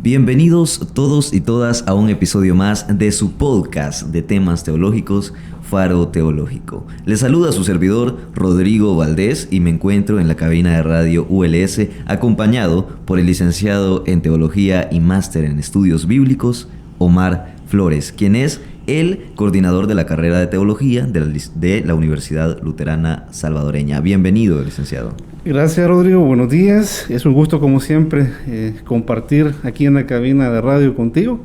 Bienvenidos todos y todas a un episodio más de su podcast de temas teológicos, Faro Teológico. Les saluda su servidor Rodrigo Valdés y me encuentro en la cabina de radio ULS acompañado por el licenciado en Teología y máster en Estudios Bíblicos, Omar Flores, quien es el coordinador de la carrera de Teología de la Universidad Luterana Salvadoreña. Bienvenido, licenciado. Gracias, Rodrigo. Buenos días. Es un gusto, como siempre, compartir aquí en la cabina de radio contigo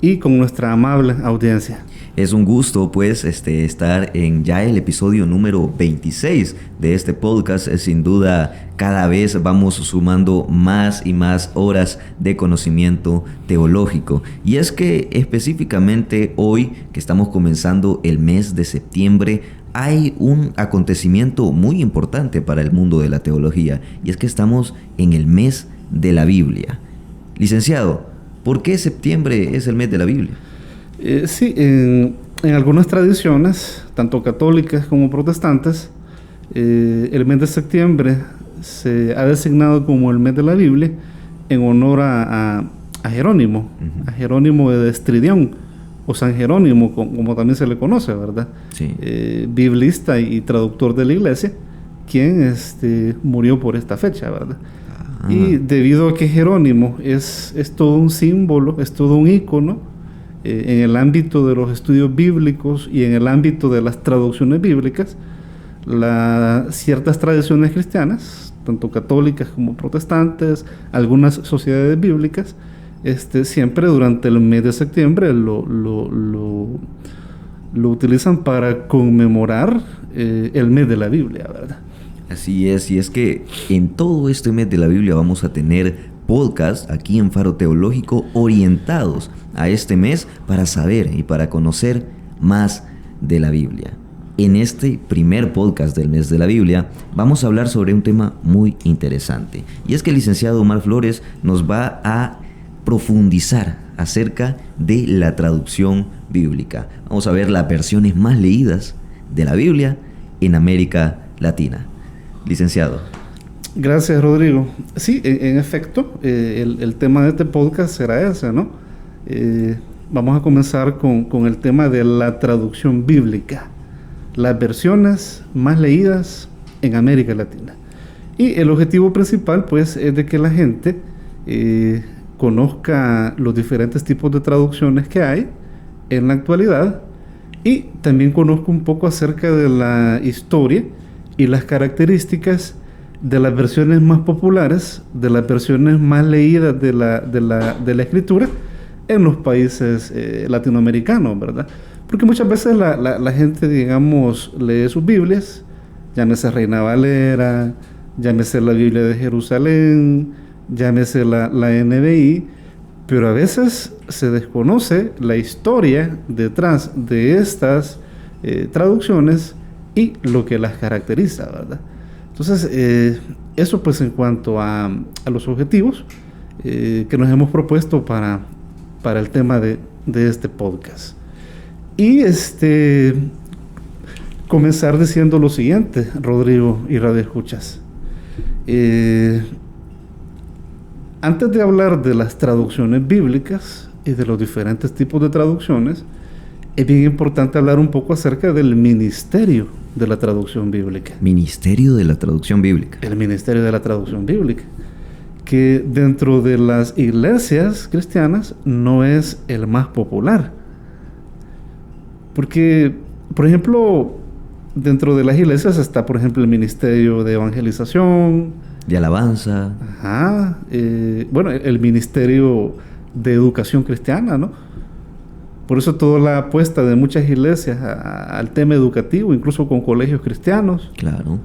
y con nuestra amable audiencia. Es un gusto, pues, estar en ya el episodio número 26 de este podcast. Sin duda, cada vez vamos sumando más y más horas de conocimiento teológico. Y es que específicamente hoy, que estamos comenzando el mes de septiembre, hay un acontecimiento muy importante para el mundo de la teología, y es que estamos en el mes de la Biblia. Licenciado, ¿por qué septiembre es el mes de la Biblia? Sí, en algunas tradiciones, tanto católicas como protestantes, el mes de septiembre se ha designado como el mes de la Biblia en honor a Jerónimo, a Jerónimo de Estridión, o San Jerónimo, como también se le conoce, ¿verdad? Sí. Biblista y traductor de la iglesia, quien murió por esta fecha, ¿verdad? Y debido a que Jerónimo es todo un símbolo, es todo un ícono en el ámbito de los estudios bíblicos y en el ámbito de las traducciones bíblicas, ciertas tradiciones cristianas, tanto católicas como protestantes, algunas sociedades bíblicas, siempre durante el mes de septiembre lo utilizan para conmemorar el mes de la Biblia, ¿verdad? Así es, y es que en todo este mes de la Biblia vamos a tener podcast aquí en Faro Teológico orientados a este mes para saber y para conocer más de la Biblia. En este primer podcast del mes de la Biblia vamos a hablar sobre un tema muy interesante, y es que el licenciado Omar Flores nos va a profundizar acerca de la traducción bíblica. Vamos a ver las versiones más leídas de la Biblia en América Latina. Licenciado. Gracias, Rodrigo. Sí, en efecto, el tema de este podcast será ese, ¿no? Vamos a comenzar con el tema de la traducción bíblica, las versiones más leídas en América Latina. Y el objetivo principal, pues, es de que la gente conozca los diferentes tipos de traducciones que hay en la actualidad y también conozca un poco acerca de la historia y las características de las versiones más populares, de las versiones más leídas de la escritura en los países latinoamericanos, ¿verdad? Porque muchas veces la gente, digamos, lee sus Biblias, llámese Reina Valera, llámese la Biblia de Jerusalén, llámese la NBI, pero a veces se desconoce la historia detrás de estas traducciones y lo que las caracteriza, ¿verdad? Entonces, eso pues en cuanto a los objetivos que nos hemos propuesto para el tema de este podcast. Y comenzar diciendo lo siguiente, Rodrigo y radioescuchas. Antes de hablar de las traducciones bíblicas y de los diferentes tipos de traducciones, es bien importante hablar un poco acerca del ministerio de la traducción bíblica. Ministerio de la traducción bíblica. El ministerio de la traducción bíblica, que dentro de las iglesias cristianas no es el más popular. Porque, por ejemplo, dentro de las iglesias está, por ejemplo, el ministerio de evangelización, de alabanza. El ministerio de educación cristiana, ¿no? Por eso toda la apuesta de muchas iglesias al tema educativo, incluso con colegios cristianos. Claro.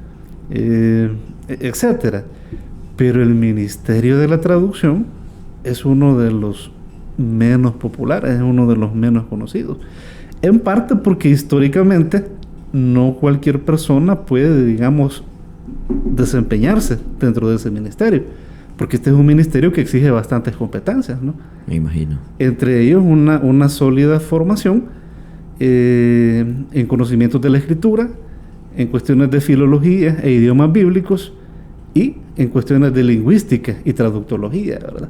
Etcétera. Pero el ministerio de la traducción es uno de los menos populares, es uno de los menos conocidos. En parte porque históricamente no cualquier persona puede, digamos, desempeñarse dentro de ese ministerio, porque este es un ministerio que exige bastantes competencias, ¿no? Me imagino. Entre ellos una sólida formación en conocimientos de la escritura, en cuestiones de filología e idiomas bíblicos y en cuestiones de lingüística y traductología, ¿verdad?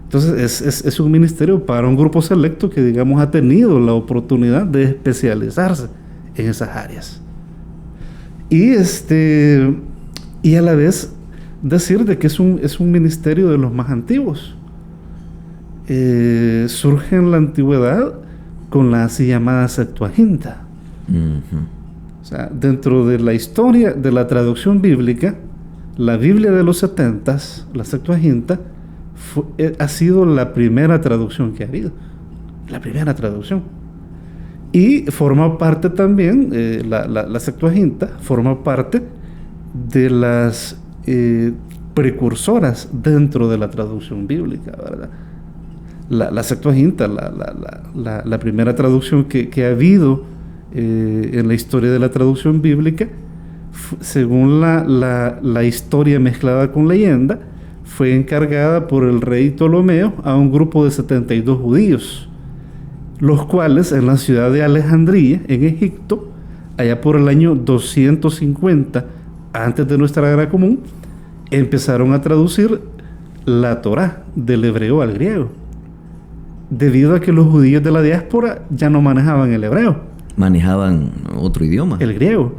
Entonces es un ministerio para un grupo selecto que, digamos, ha tenido la oportunidad de especializarse en esas áreas. Y a la vez decir de que es un ministerio de los más antiguos. Surge en la antigüedad con la así llamada Septuaginta. O sea, dentro de la historia de la traducción bíblica, la Biblia de los 70s, la Septuaginta, ha sido la primera traducción que ha habido. La primera traducción. Y forma parte también, la Septuaginta forma parte de las precursoras dentro de la traducción bíblica, ¿verdad? La Septuaginta, la primera traducción que ha habido en la historia de la traducción bíblica, según la historia mezclada con leyenda, fue encargada por el rey Ptolomeo a un grupo de 72 judíos, los cuales en la ciudad de Alejandría, en Egipto, allá por el año 250 antes de nuestra era común, empezaron a traducir la Torá del hebreo al griego, debido a que los judíos de la diáspora ya no manejaban el hebreo. Manejaban otro idioma. El griego.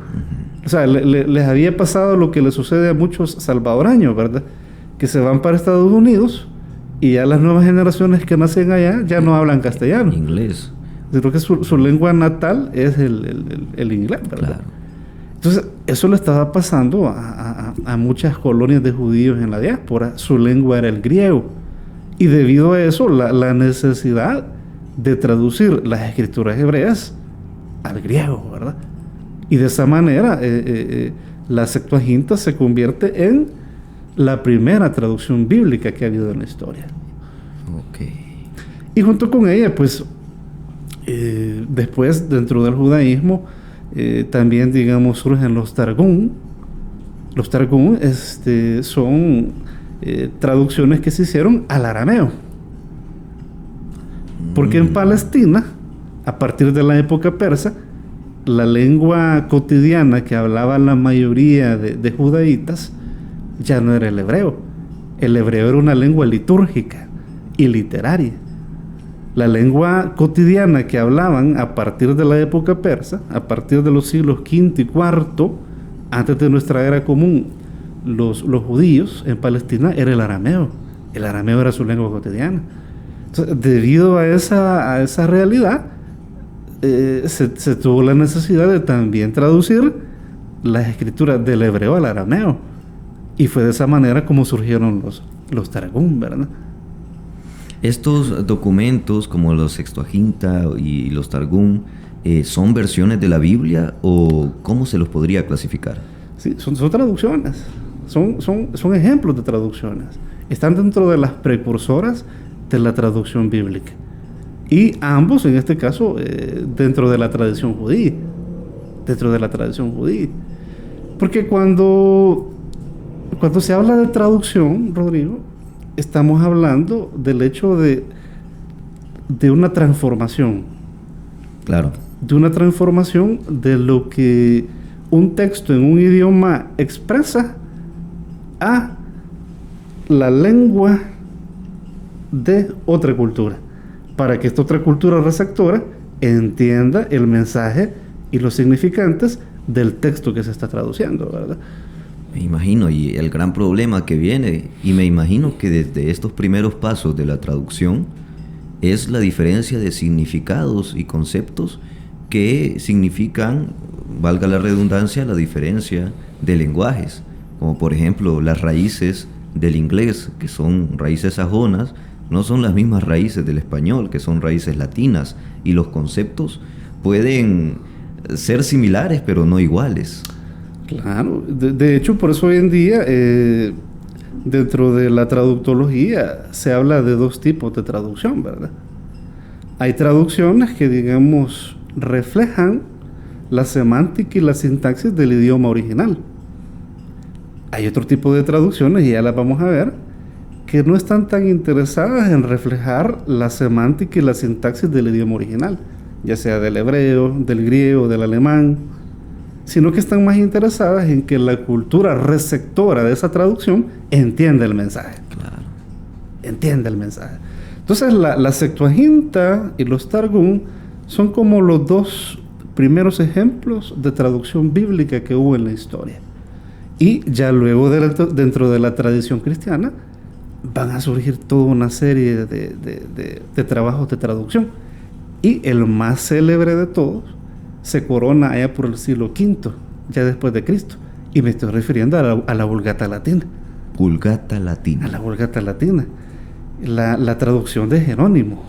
O sea, les había pasado lo que le sucede a muchos salvadoreños, ¿verdad? Que se van para Estados Unidos y ya las nuevas generaciones que nacen allá ya no hablan castellano. Inglés. Creo que su lengua natal es el inglés, ¿verdad? Claro. Entonces, eso le estaba pasando a muchas colonias de judíos en la diáspora. Su lengua era el griego. Y debido a eso, la necesidad de traducir las escrituras hebreas al griego, ¿verdad? Y de esa manera, la Septuaginta se convierte en la primera traducción bíblica que ha habido en la historia. Okay. Y junto con ella, pues, después, dentro del judaísmo, también, digamos, surgen los Targum. Los Targum son traducciones que se hicieron al arameo. Porque en Palestina, a partir de la época persa, la lengua cotidiana que hablaba la mayoría de judaítas ya no era el hebreo. El hebreo era una lengua litúrgica y literaria. La lengua cotidiana que hablaban a partir de la época persa, a partir de los siglos V y IV, antes de nuestra era común, los judíos en Palestina, era el arameo. El arameo era su lengua cotidiana. Entonces, debido a esa realidad, se tuvo la necesidad de también traducir las escrituras del hebreo al arameo. Y fue de esa manera como surgieron los Targum, ¿verdad? Estos documentos, como los Sextuaginta y los Targum, ¿son versiones de la Biblia o cómo se los podría clasificar? Sí, son traducciones, son ejemplos de traducciones. Están dentro de las precursoras de la traducción bíblica. Y ambos, en este caso, dentro de la tradición judía. Dentro de la tradición judía. Porque cuando se habla de traducción, Rodrigo, estamos hablando del hecho de una transformación. Claro. De una transformación de lo que un texto en un idioma expresa a la lengua de otra cultura, para que esta otra cultura receptora entienda el mensaje y los significantes del texto que se está traduciendo, ¿verdad? Me imagino, y el gran problema que viene, y me imagino que desde estos primeros pasos de la traducción, es la diferencia de significados y conceptos que significan, valga la redundancia, la diferencia de lenguajes, como por ejemplo las raíces del inglés, que son raíces sajonas, no son las mismas raíces del español, que son raíces latinas, y los conceptos pueden ser similares, pero no iguales. Claro, de hecho, por eso hoy en día, dentro de la traductología, se habla de dos tipos de traducción, ¿verdad? Hay traducciones que, digamos, reflejan la semántica y la sintaxis del idioma original. Hay otro tipo de traducciones, y ya las vamos a ver, que no están tan interesadas en reflejar la semántica y la sintaxis del idioma original, ya sea del hebreo, del griego, del alemán, sino que están más interesadas en que la cultura receptora de esa traducción entienda el mensaje. Claro. entiende el mensaje. Entonces la Septuaginta y los Targum son como los dos primeros ejemplos de traducción bíblica que hubo en la historia. Y ya luego dentro de la tradición cristiana van a surgir toda una serie de trabajos de traducción. Y el más célebre de todos se corona allá por el siglo V, ya después de Cristo. Y me estoy refiriendo a la Vulgata Latina. Vulgata Latina. A la Vulgata Latina. La traducción de Jerónimo.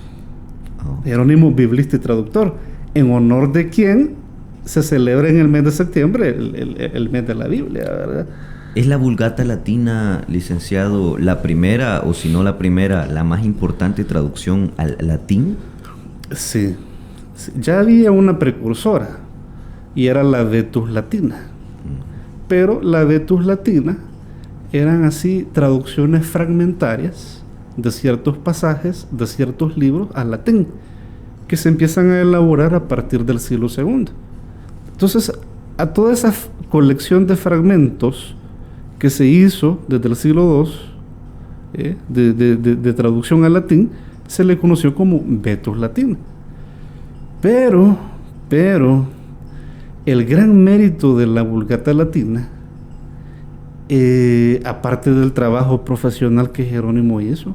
Oh. Jerónimo, biblista y traductor, en honor de quien se celebra en el mes de septiembre el mes de la Biblia, ¿verdad? ¿Es la Vulgata Latina, licenciado, la primera, o si no la primera, la más importante traducción al latín? Sí. Ya había una precursora, y era la Vetus Latina. Pero la Vetus Latina eran así traducciones fragmentarias de ciertos pasajes, de ciertos libros al latín, que se empiezan a elaborar a partir del siglo II. Entonces, a toda esa colección de fragmentos que se hizo desde el siglo II, de traducción al latín, se le conoció como Vetus Latina. Pero, el gran mérito de la Vulgata Latina, aparte del trabajo profesional que Jerónimo hizo,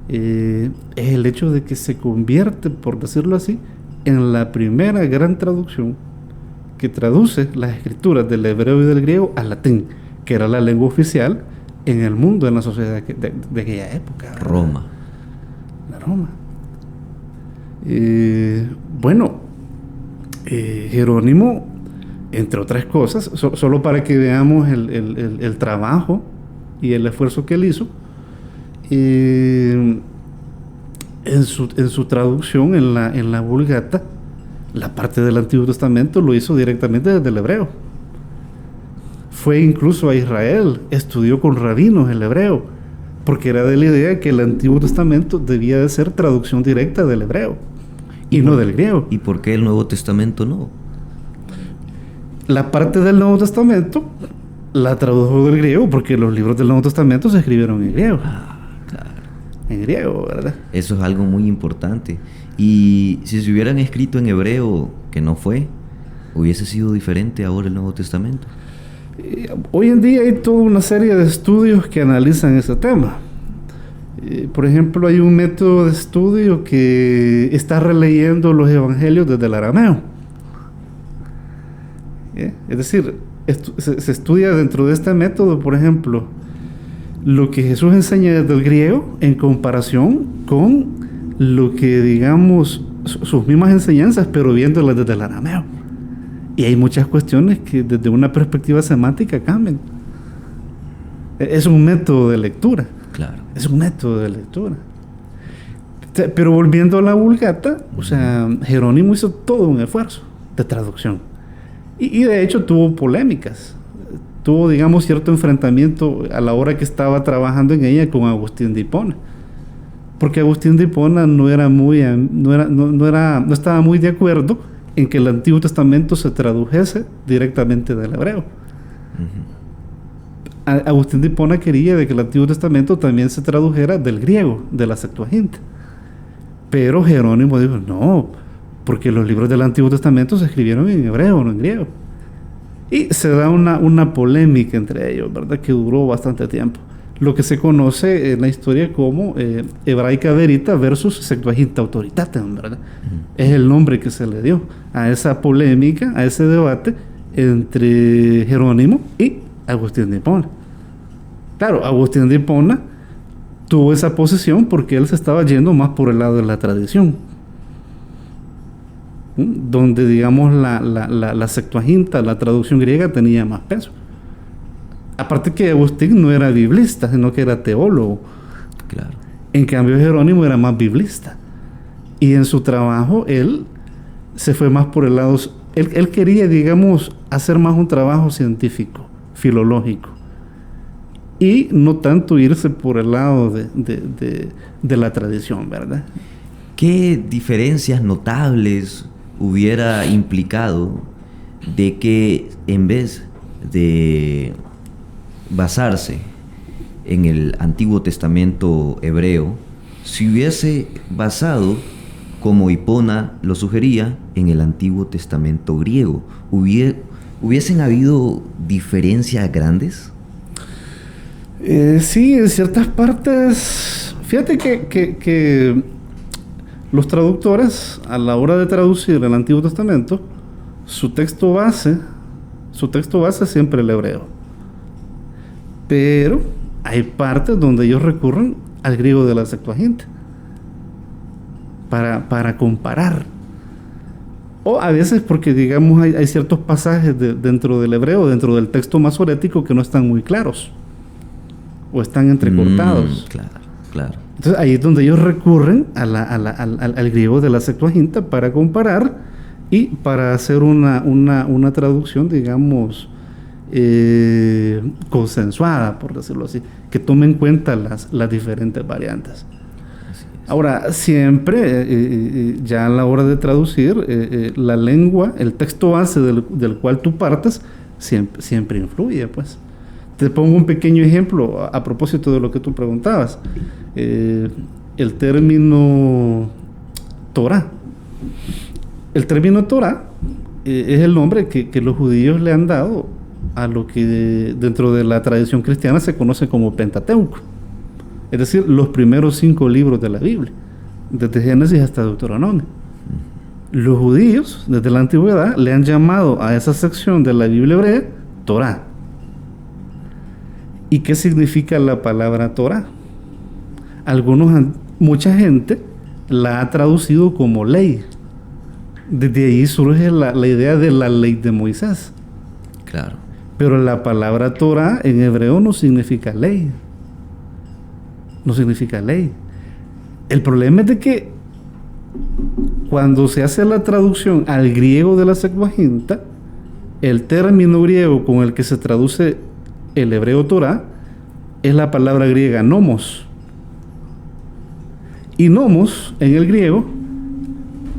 es el hecho de que se convierte, por decirlo así, en la primera gran traducción que traduce las escrituras del hebreo y del griego al latín, que era la lengua oficial en el mundo, en la sociedad de aquella época, ¿verdad? Roma. La Roma. Jerónimo, entre otras cosas, solo para que veamos el trabajo y el esfuerzo que él hizo, en su traducción en la Vulgata, la parte del Antiguo Testamento lo hizo directamente desde el hebreo. Fue incluso a Israel, estudió con rabinos el hebreo, porque era de la idea que el Antiguo Testamento debía de ser traducción directa del hebreo y no del griego. ¿Y por qué el Nuevo Testamento no? La parte del Nuevo Testamento la tradujo del griego, porque los libros del Nuevo Testamento se escribieron en griego. Claro. En griego, ¿verdad? Eso es algo muy importante. Y si se hubieran escrito en hebreo, que no fue, hubiese sido diferente ahora el Nuevo Testamento. Hoy en día hay toda una serie de estudios que analizan ese tema. Por ejemplo, hay un método de estudio que está releyendo los evangelios desde el arameo. Es decir, se estudia dentro de este método, por ejemplo, lo que Jesús enseña desde el griego en comparación con lo que, digamos, sus mismas enseñanzas, pero viéndolas desde el arameo. Y hay muchas cuestiones que desde una perspectiva semántica cambian. Es un método de lectura. Claro. Es un método de lectura. Pero volviendo a la Vulgata, o sea, Jerónimo hizo todo un esfuerzo de traducción. Y de hecho tuvo polémicas. Tuvo, digamos, cierto enfrentamiento a la hora que estaba trabajando en ella con Agustín de Hipona. Porque Agustín de Hipona no estaba muy de acuerdo en que el Antiguo Testamento se tradujese directamente del hebreo. Uh-huh. Agustín de Hipona quería de que el Antiguo Testamento también se tradujera del griego, de la Septuaginta. Pero Jerónimo dijo, no, porque los libros del Antiguo Testamento se escribieron en hebreo, no en griego. Y se da una polémica entre ellos, ¿verdad? Que duró bastante tiempo. Lo que se conoce en la historia como Hebraica Verita versus Septuaginta Autoritatem, ¿verdad? Es el nombre que se le dio a esa polémica, a ese debate entre Jerónimo y Agustín de Hipona. Claro, Agustín de Hipona tuvo esa posición porque él se estaba yendo más por el lado de la tradición, donde, digamos, la Septuaginta, la traducción griega, tenía más peso. Aparte que Agustín no era biblista, sino que era teólogo. Claro. En cambio, Jerónimo era más biblista. Y en su trabajo, él se fue más por el lado... Él quería, digamos, hacer más un trabajo científico, filológico. Y no tanto irse por el lado de la tradición, ¿verdad? ¿Qué diferencias notables hubiera implicado de que en vez de basarse en el Antiguo Testamento hebreo se hubiese basado, como Hipona lo sugería, en el Antiguo Testamento griego? ¿Hubiesen habido diferencias grandes? Sí, en ciertas partes. Fíjate que los traductores, a la hora de traducir el Antiguo Testamento, su texto base es siempre el hebreo. Pero hay partes donde ellos recurren al griego de la Septuaginta para comparar. O a veces porque, digamos, hay ciertos pasajes dentro del hebreo, dentro del texto masorético, que no están muy claros o están entrecortados. Claro. Entonces ahí es donde ellos recurren al griego de la Septuaginta para comparar y para hacer una traducción, digamos, consensuada, por decirlo así, que tome en cuenta las diferentes variantes. Ahora, siempre, ya a la hora de traducir, la lengua, el texto base del cual tú partes, siempre influye, pues. Te pongo un pequeño ejemplo a propósito de lo que tú preguntabas. El término Torah. El término Torah es el nombre que los judíos le han dado a lo que dentro de la tradición cristiana se conoce como Pentateuco. Es decir, los primeros 5 libros de la Biblia, desde Génesis hasta Deuteronomio. Los judíos, desde la antigüedad, le han llamado a esa sección de la Biblia hebrea Torah. ¿Y qué significa la palabra Torah? Mucha gente la ha traducido como ley. Desde ahí surge la idea de la ley de Moisés. Claro. Pero la palabra Torah en hebreo no significa ley. No significa ley. El problema es de que cuando se hace la traducción al griego de la Septuaginta, el término griego con el que se traduce el hebreo Torah es la palabra griega nomos. Y nomos en el griego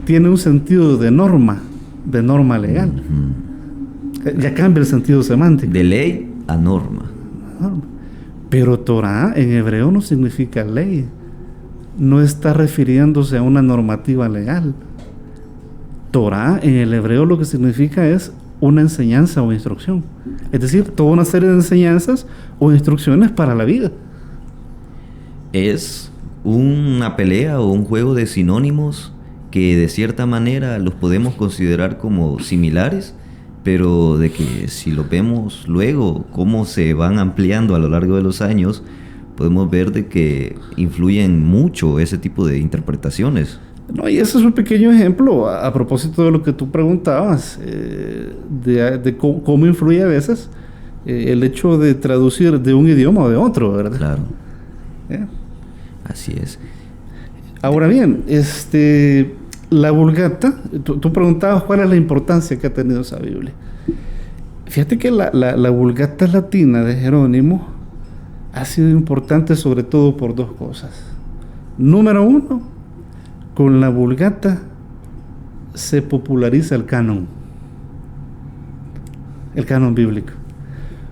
tiene un sentido de norma legal. Ya cambia el sentido semántico. De ley a norma. Pero Torah en hebreo no significa ley. No está refiriéndose a una normativa legal. Torah en el hebreo lo que significa es una enseñanza o instrucción. Es decir, toda una serie de enseñanzas o instrucciones para la vida. Es una pelea o un juego de sinónimos que de cierta manera los podemos considerar como similares, pero de que si lo vemos luego, cómo se van ampliando a lo largo de los años, podemos ver de que influyen mucho ese tipo de interpretaciones. No, y ese es un pequeño ejemplo a propósito de lo que tú preguntabas, de cómo influye a veces el hecho de traducir de un idioma o de otro, ¿verdad? Claro. Así es. Ahora bien, la Vulgata, tú preguntabas cuál es la importancia que ha tenido esa Biblia. Fíjate que la Vulgata latina de Jerónimo ha sido importante sobre todo por 2 cosas. Número 1, con la Vulgata se populariza el canon bíblico.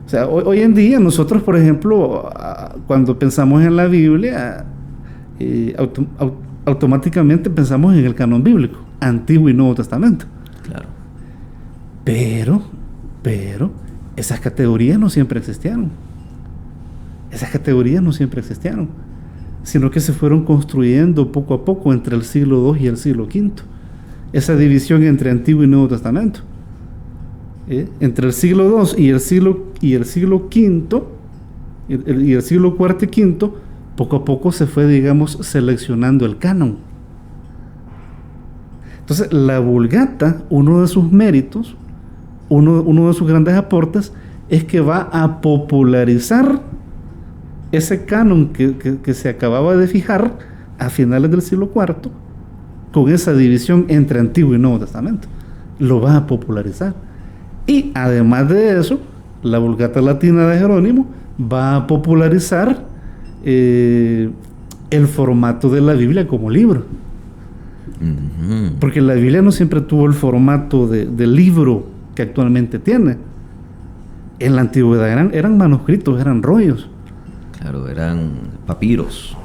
O sea, hoy en día nosotros, por ejemplo, cuando pensamos en la Biblia, automáticamente pensamos en el canon bíblico, Antiguo y Nuevo Testamento. Claro. Pero esas categorías no siempre existieron. Sino que se fueron construyendo poco a poco entre el siglo II y el siglo V. Esa división entre Antiguo y Nuevo Testamento. Entre el siglo II y el siglo V y el siglo IV y V, poco a poco se fue, digamos, seleccionando el canon. Entonces, la Vulgata, uno de sus méritos, uno de sus grandes aportes, es que va a popularizar ese canon que se acababa de fijar a finales del siglo IV, con esa división entre Antiguo y Nuevo Testamento. Lo va a popularizar. Y además de eso, la Vulgata latina de Jerónimo va a popularizar el formato de la Biblia como libro. Porque la Biblia no siempre tuvo el formato de libro que actualmente tiene. En la antigüedad eran manuscritos, eran rollos. Claro, eran papiros.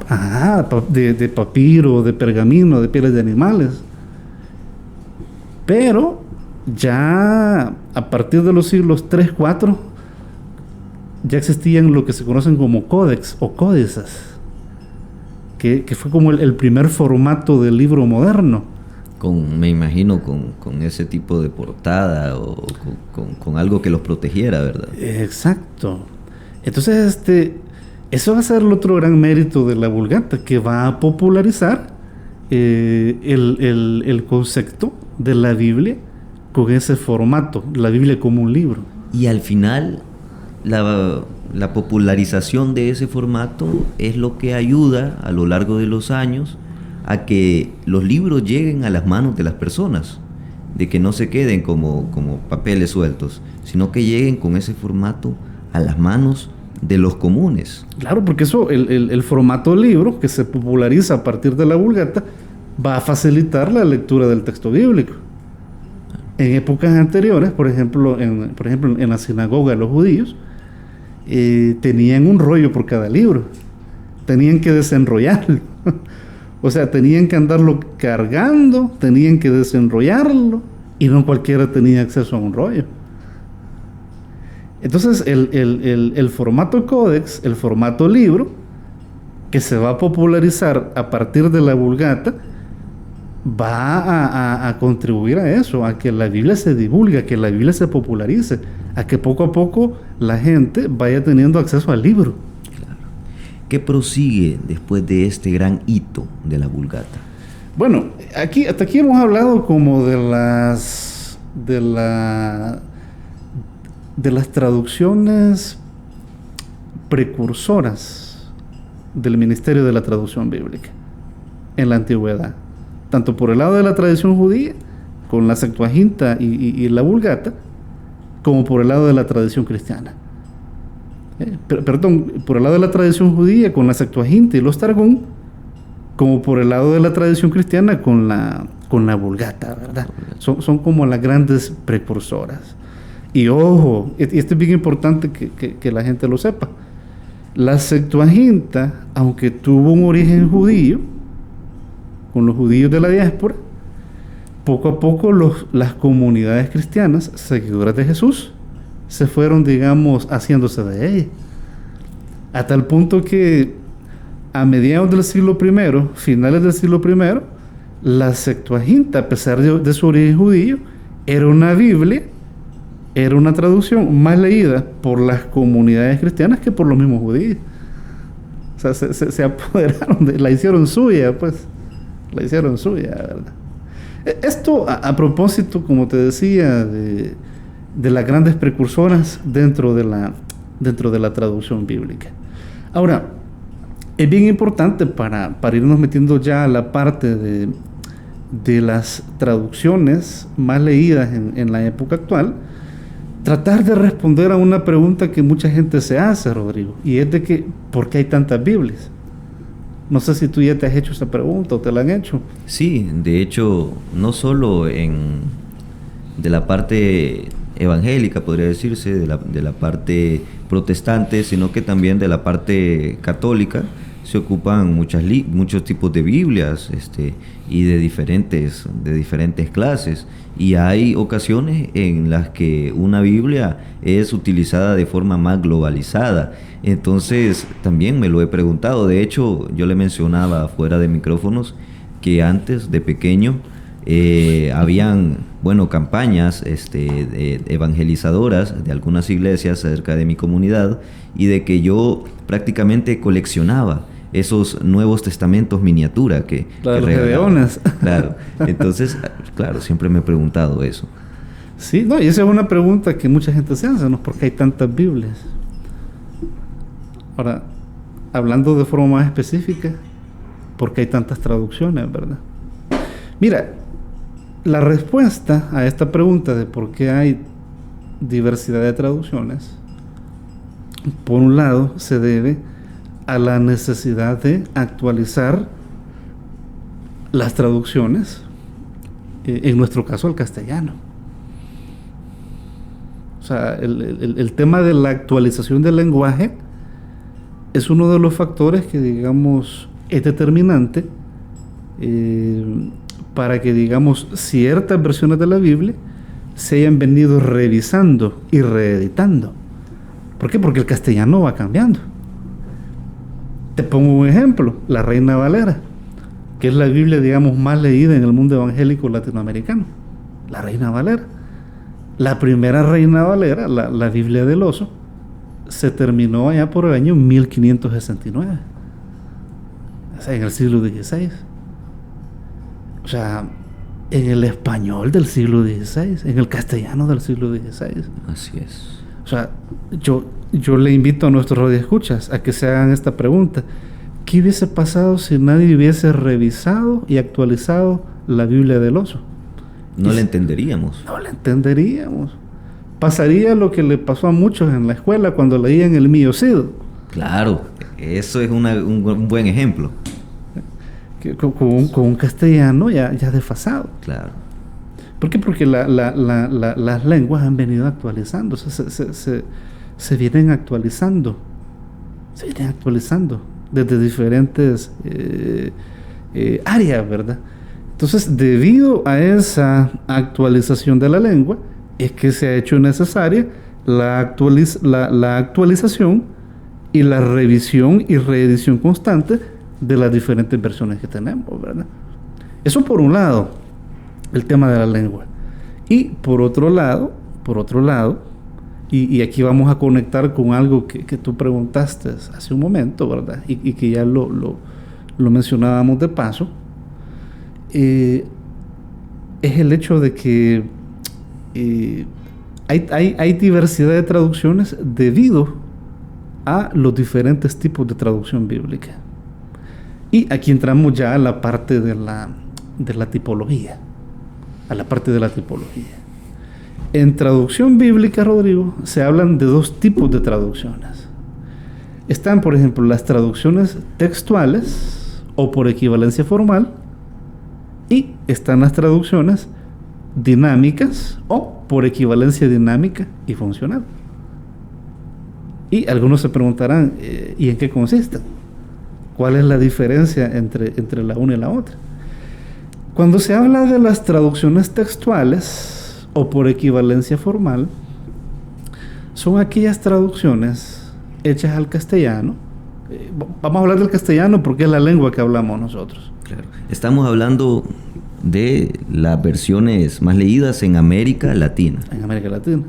De papiro, de pergamino, de pieles de animales. Pero ya a partir de los siglos 3, 4, ya existían lo que se conocen como códex o códices, que fue como el primer formato del libro moderno. Me imagino con ese tipo de portada o con algo que los protegiera, ¿verdad? Exacto. Entonces, eso va a ser el otro gran mérito de la Vulgata, que va a popularizar el concepto de la Biblia con ese formato, la Biblia como un libro. Y al final, la popularización de ese formato es lo que ayuda a lo largo de los años a que los libros lleguen a las manos de las personas, de que no se queden como papeles sueltos, sino que lleguen con ese formato a las manos de los comunes. Claro, porque eso, el formato del libro que se populariza a partir de la Vulgata va a facilitar la lectura del texto bíblico. En épocas anteriores, por ejemplo, en la sinagoga los judíos tenían un rollo por cada libro, tenían que desenrollarlo. O sea, tenían que andarlo cargando, tenían que desenrollarlo, y no cualquiera tenía acceso a un rollo. Entonces, el formato códex, el formato libro, que se va a popularizar a partir de la Vulgata, va a contribuir a eso, a que la Biblia se divulgue, a que la Biblia se popularice, a que poco a poco la gente vaya teniendo acceso al libro. ¿Qué prosigue después de este gran hito de la Vulgata? Bueno, hasta aquí hemos hablado como de las traducciones precursoras del ministerio de la traducción bíblica en la antigüedad, tanto por el lado de la tradición judía, con la Septuaginta y la Vulgata, como por el lado de la tradición cristiana. Por el lado de la tradición judía con la Septuaginta y los Targum, como por el lado de la tradición cristiana con la Vulgata, ¿verdad? Son como las grandes precursoras. Y ojo, esto es bien importante que la gente lo sepa. La Septuaginta, aunque tuvo un origen judío, con los judíos de la diáspora, poco a poco las comunidades cristianas, seguidoras de Jesús, se fueron, digamos, haciéndose de ella. A tal punto que a mediados del siglo I, finales del siglo I, la Septuaginta, a pesar de su origen judío, era una Biblia, era una traducción más leída por las comunidades cristianas que por los mismos judíos. O sea, se apoderaron, la hicieron suya, pues. La hicieron suya, ¿verdad? Esto a propósito, como te decía, de las grandes precursoras dentro de la traducción bíblica. Ahora, es bien importante para irnos metiendo ya a la parte de las traducciones más leídas en la época actual, tratar de responder a una pregunta que mucha gente se hace, Rodrigo, y es de que, ¿por qué hay tantas Biblias? No sé si tú ya te has hecho esa pregunta o te la han hecho. Sí, de hecho, no solo de la parte evangélica, podría decirse, de la parte protestante, sino que también de la parte católica se ocupan muchos tipos de Biblias, y de diferentes clases. Y hay ocasiones en las que una Biblia es utilizada de forma más globalizada. Entonces, también me lo he preguntado. De hecho, yo le mencionaba fuera de micrófonos que antes, de pequeño, habían, campañas evangelizadoras de algunas iglesias cerca de mi comunidad, y de que yo prácticamente coleccionaba esos Nuevos Testamentos miniatura que regalaban. Claro. Entonces, claro, siempre me he preguntado eso. Sí, no, y esa es una pregunta que mucha gente se hace, ¿no? ¿Por qué hay tantas Biblias? Ahora, hablando de forma más específica, ¿por qué hay tantas traducciones, verdad? Mira, la respuesta a esta pregunta de por qué hay diversidad de traducciones, por un lado, se debe a la necesidad de actualizar las traducciones, en nuestro caso al castellano. O sea, el tema de la actualización del lenguaje es uno de los factores que, digamos, es determinante para que, digamos, ciertas versiones de la Biblia se hayan venido revisando y reeditando. ¿Por qué? Porque el castellano va cambiando. Te pongo un ejemplo, la Reina Valera, que es la Biblia, digamos, más leída en el mundo evangélico latinoamericano. La Reina Valera. La primera Reina Valera, la Biblia del Oso, se terminó allá por el año 1569. O sea, en el siglo XVI. O sea, en el español del siglo XVI, en el castellano del siglo XVI. Así es. O sea, yo le invito a nuestros radioescuchas a que se hagan esta pregunta. ¿Qué hubiese pasado si nadie hubiese revisado y actualizado la Biblia del Oso? No la entenderíamos. No la entenderíamos. Pasaría lo que le pasó a muchos en la escuela cuando leían el Mío Cid. Claro, eso es un buen ejemplo. Con un castellano ya desfasado. Claro. ¿Por qué? Porque las lenguas han venido actualizando, se vienen actualizando. Se vienen actualizando desde diferentes áreas, ¿verdad? Entonces, debido a esa actualización de la lengua, es que se ha hecho necesaria la actualización y la revisión y reedición constante de las diferentes versiones que tenemos, ¿verdad? Eso por un lado, el tema de la lengua. Y por otro lado, y aquí vamos a conectar con algo que tú preguntaste hace un momento, ¿verdad? Y que ya lo mencionábamos de paso, es el hecho de que hay diversidad de traducciones debido a los diferentes tipos de traducción bíblica. Y aquí entramos ya a la parte de la tipología. En traducción bíblica, Rodrigo, se hablan de dos tipos de traducciones. Están, por ejemplo, las traducciones textuales o por equivalencia formal, y están las traducciones dinámicas o por equivalencia dinámica y funcional. Y algunos se preguntarán, ¿y en qué consisten? ¿Cuál es la diferencia entre la una y la otra? Cuando se habla de las traducciones textuales o por equivalencia formal, son aquellas traducciones hechas al castellano. Vamos a hablar del castellano porque es la lengua que hablamos nosotros. Claro. Estamos hablando de las versiones más leídas en América Latina. En América Latina.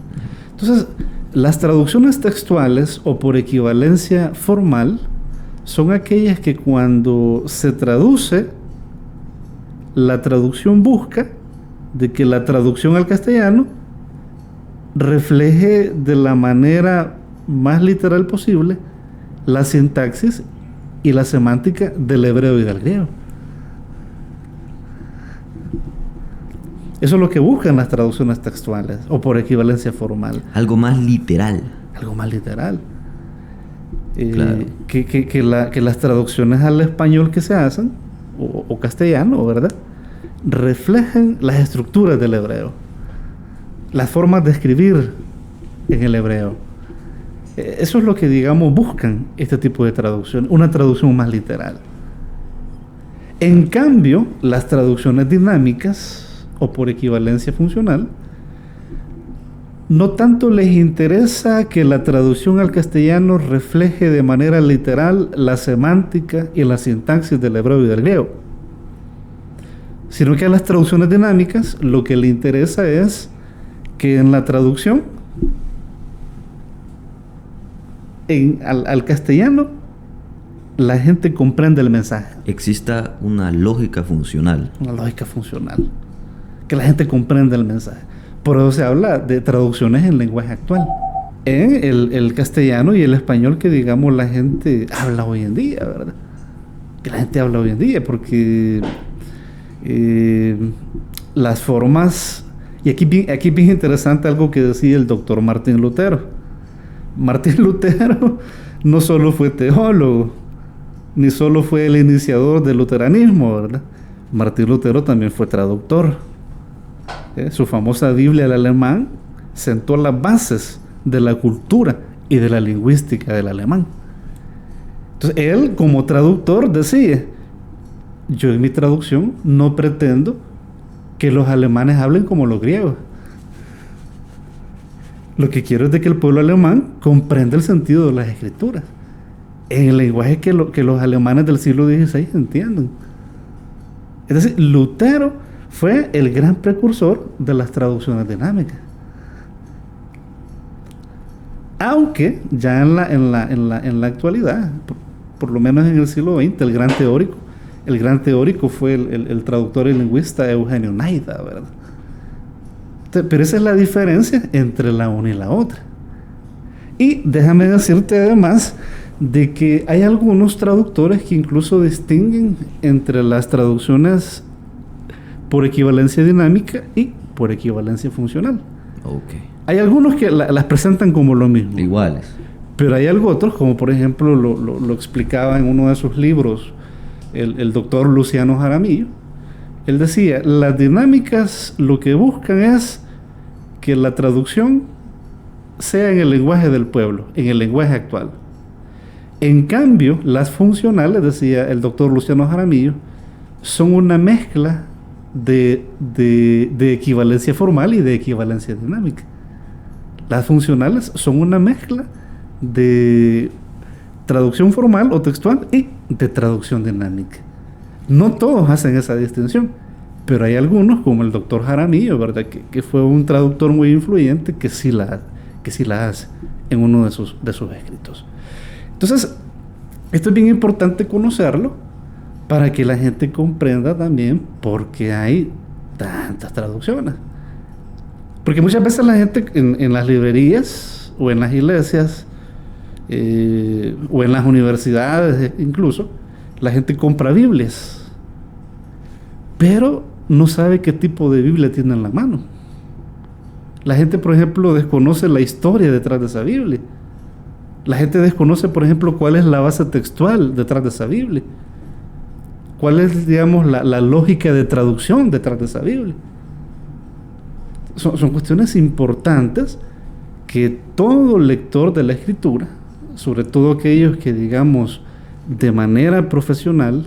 Entonces, las traducciones textuales o por equivalencia formal son aquellas que cuando se traduce, la traducción busca de que la traducción al castellano refleje de la manera más literal posible la sintaxis y la semántica del hebreo y del griego. Eso es lo que buscan las traducciones textuales o por equivalencia formal. Algo más literal. Algo más literal. Claro. Que las traducciones al español que se hacen, o castellano, ¿verdad?, reflejan las estructuras del hebreo, las formas de escribir en el hebreo. Eso es lo que, digamos, buscan este tipo de traducción, una traducción más literal. En cambio, las traducciones dinámicas o por equivalencia funcional, no tanto les interesa que la traducción al castellano refleje de manera literal la semántica y la sintaxis del hebreo y del griego, sino que a las traducciones dinámicas lo que le interesa es que en la traducción al castellano la gente comprende el mensaje. Exista una lógica funcional. Una lógica funcional. Que la gente comprenda el mensaje. Por eso se habla de traducciones en lenguaje actual. En el castellano y el español que, digamos, la gente habla hoy en día, ¿verdad? Que la gente habla hoy en día, porque las formas... Y aquí bien interesante algo que decía el doctor Martín Lutero. Martín Lutero no solo fue teólogo, ni solo fue el iniciador del luteranismo, ¿verdad? Martín Lutero también fue traductor. Su famosa Biblia al alemán sentó las bases de la cultura y de la lingüística del alemán. Entonces, él como traductor decía, yo en mi traducción no pretendo que los alemanes hablen como los griegos. Lo que quiero es de que el pueblo alemán comprenda el sentido de las escrituras en el lenguaje que los alemanes del siglo XVI entienden. Es decir, Lutero fue el gran precursor de las traducciones dinámicas. Aunque ya en la actualidad, por lo menos en el siglo XX, el gran teórico fue el traductor y lingüista Eugenio Naida, ¿verdad? Pero esa es la diferencia entre la una y la otra. Y déjame decirte además de que hay algunos traductores que incluso distinguen entre las traducciones por equivalencia dinámica y por equivalencia funcional. Okay. Hay algunos que las presentan como lo mismo. Iguales. Pero hay algo otros, como por ejemplo lo explicaba en uno de sus libros el doctor Luciano Jaramillo. Él decía, las dinámicas lo que buscan es que la traducción sea en el lenguaje del pueblo, en el lenguaje actual. En cambio, las funcionales, decía el doctor Luciano Jaramillo, son una mezcla de equivalencia formal y de equivalencia dinámica. Las funcionales son una mezcla de traducción formal o textual y de traducción dinámica. No todos hacen esa distinción, pero hay algunos, como el doctor Jaramillo, ¿verdad? Que fue un traductor muy influyente, que sí la hace en uno de sus escritos. Entonces, esto es bien importante conocerlo para que la gente comprenda también por qué hay tantas traducciones. Porque muchas veces la gente en las librerías o en las iglesias o en las universidades incluso, la gente compra Biblias, pero no sabe qué tipo de Biblia tiene en la mano. La gente, por ejemplo, desconoce la historia detrás de esa Biblia. La gente desconoce, por ejemplo, cuál es la base textual detrás de esa Biblia. ¿Cuál es, digamos, la lógica de traducción detrás de esa Biblia? Son cuestiones importantes que todo lector de la Escritura, sobre todo aquellos que, digamos, de manera profesional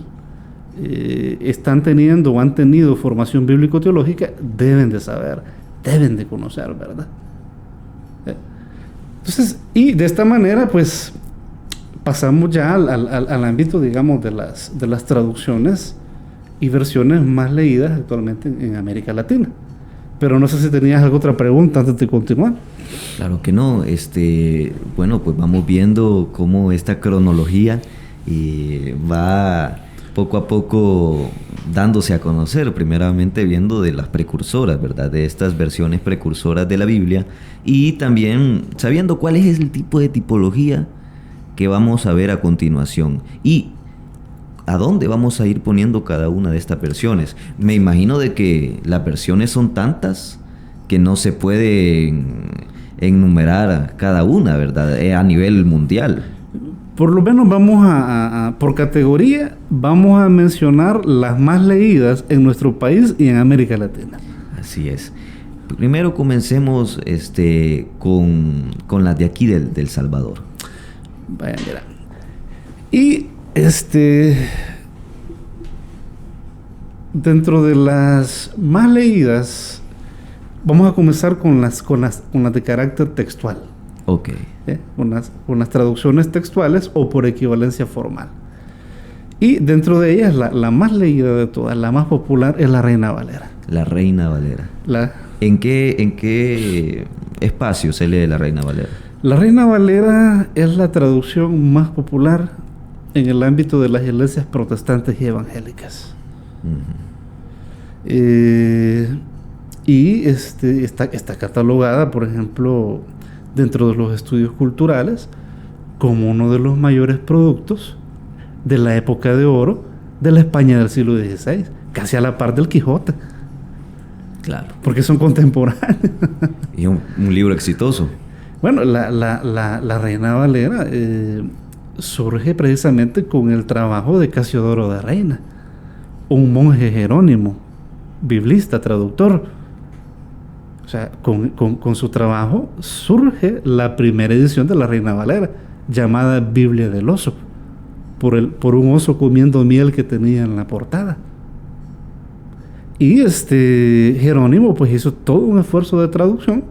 están teniendo o han tenido formación bíblico-teológica, deben de saber, deben de conocer, ¿verdad? Entonces, y de esta manera, pues, pasamos ya al ámbito, digamos, de las traducciones y versiones más leídas actualmente en América Latina. Pero no sé si tenías alguna otra pregunta antes de continuar. Claro que no. Bueno, pues vamos viendo cómo esta cronología va poco a poco dándose a conocer, primeramente viendo de las precursoras, ¿verdad? De estas versiones precursoras de la Biblia, y también sabiendo cuál es el tipo de tipología que vamos a ver a continuación y a dónde vamos a ir poniendo cada una de estas versiones. Me imagino de que las versiones son tantas que no se pueden enumerar cada una, ¿verdad? A nivel mundial. Por lo menos vamos por categoría, vamos a mencionar las más leídas en nuestro país y en América Latina. Así es. Primero comencemos con las de aquí del Salvador. Vaya, mira. Y dentro de las más leídas, vamos a comenzar con las de carácter textual. Ok. Unas traducciones textuales o por equivalencia formal. Y dentro de ellas, la más leída de todas, la más popular, es la Reina Valera. La Reina Valera. ¿En qué espacio se lee la Reina Valera? La Reina Valera es la traducción más popular en el ámbito de las iglesias protestantes y evangélicas. Uh-huh. Y está catalogada, por ejemplo, dentro de los estudios culturales, como uno de los mayores productos de la época de oro de la España del siglo XVI, casi a la par del Quijote. Claro. Porque son contemporáneos. Y un libro exitoso. Bueno, la Reina Valera surge precisamente con el trabajo de Casiodoro de Reina, un monje jerónimo, biblista, traductor. O sea, con su trabajo surge la primera edición de la Reina Valera, llamada Biblia del Oso. por un oso comiendo miel que tenía en la portada. Y Jerónimo pues hizo todo un esfuerzo de traducción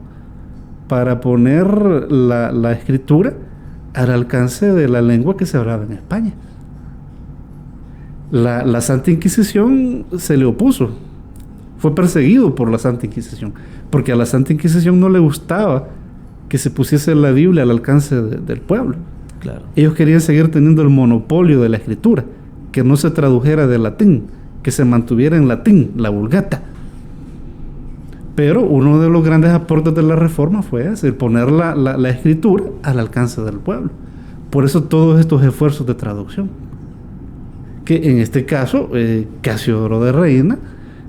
para poner la escritura al alcance de la lengua que se hablaba en España. La Santa Inquisición se le opuso, fue perseguido por la Santa Inquisición, porque a la Santa Inquisición no le gustaba que se pusiese la Biblia al alcance del pueblo. Claro. Ellos querían seguir teniendo el monopolio de la escritura, que no se tradujera de latín, que se mantuviera en latín, la Vulgata. Pero uno de los grandes aportes de la Reforma fue ese, poner la escritura al alcance del pueblo. Por eso todos estos esfuerzos de traducción, que en este caso Casiodoro de Reina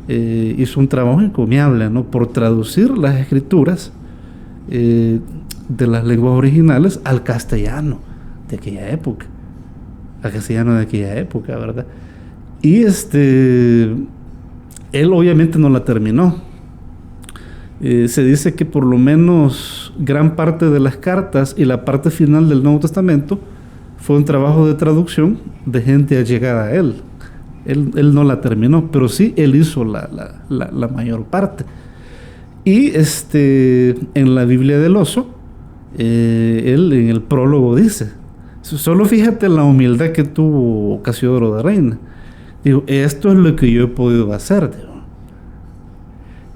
hizo un trabajo encomiable, ¿no?, por traducir las escrituras de las lenguas originales al castellano de aquella época, ¿verdad? Y él obviamente no la terminó. Se dice que por lo menos gran parte de las cartas y la parte final del Nuevo Testamento fue un trabajo de traducción de gente allegada a él. Él no la terminó, pero sí él hizo la mayor parte. Y en la Biblia del Oso, él en el prólogo dice, solo fíjate la humildad que tuvo Casiodoro de Reina. Digo, esto es lo que yo he podido hacer. Digo.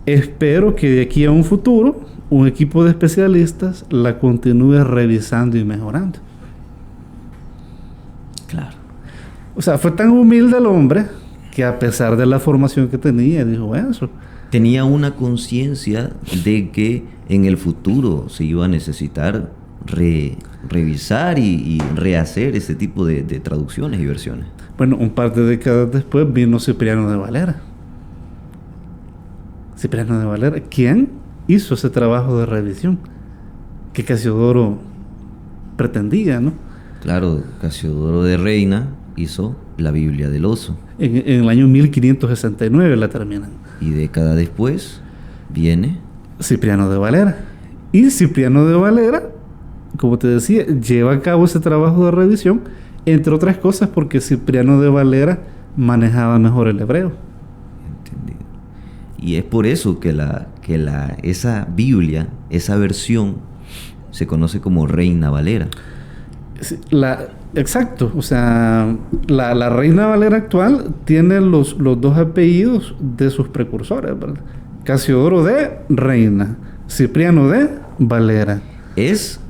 Espero que de aquí a un futuro, un equipo de especialistas la continúe revisando y mejorando. Claro. O sea, fue tan humilde el hombre que a pesar de la formación que tenía, dijo eso. Tenía una conciencia de que en el futuro se iba a necesitar revisar y rehacer este tipo de traducciones y versiones. Bueno, un par de décadas después vino Cipriano de Valera. Cipriano de Valera, ¿quién hizo ese trabajo de revisión que Casiodoro pretendía, ¿no? Claro, Casiodoro de Reina hizo la Biblia del Oso. En el año 1569 la terminan. Y década después viene Cipriano de Valera. Y Cipriano de Valera, como te decía, lleva a cabo ese trabajo de revisión, entre otras cosas porque Cipriano de Valera manejaba mejor el hebreo. Entendido. Y es por eso que esa Biblia, esa versión, se conoce como Reina Valera. Exacto, o sea, la Reina Valera actual tiene los dos apellidos de sus precursores, ¿verdad? Casiodoro de Reina, Cipriano de Valera. Es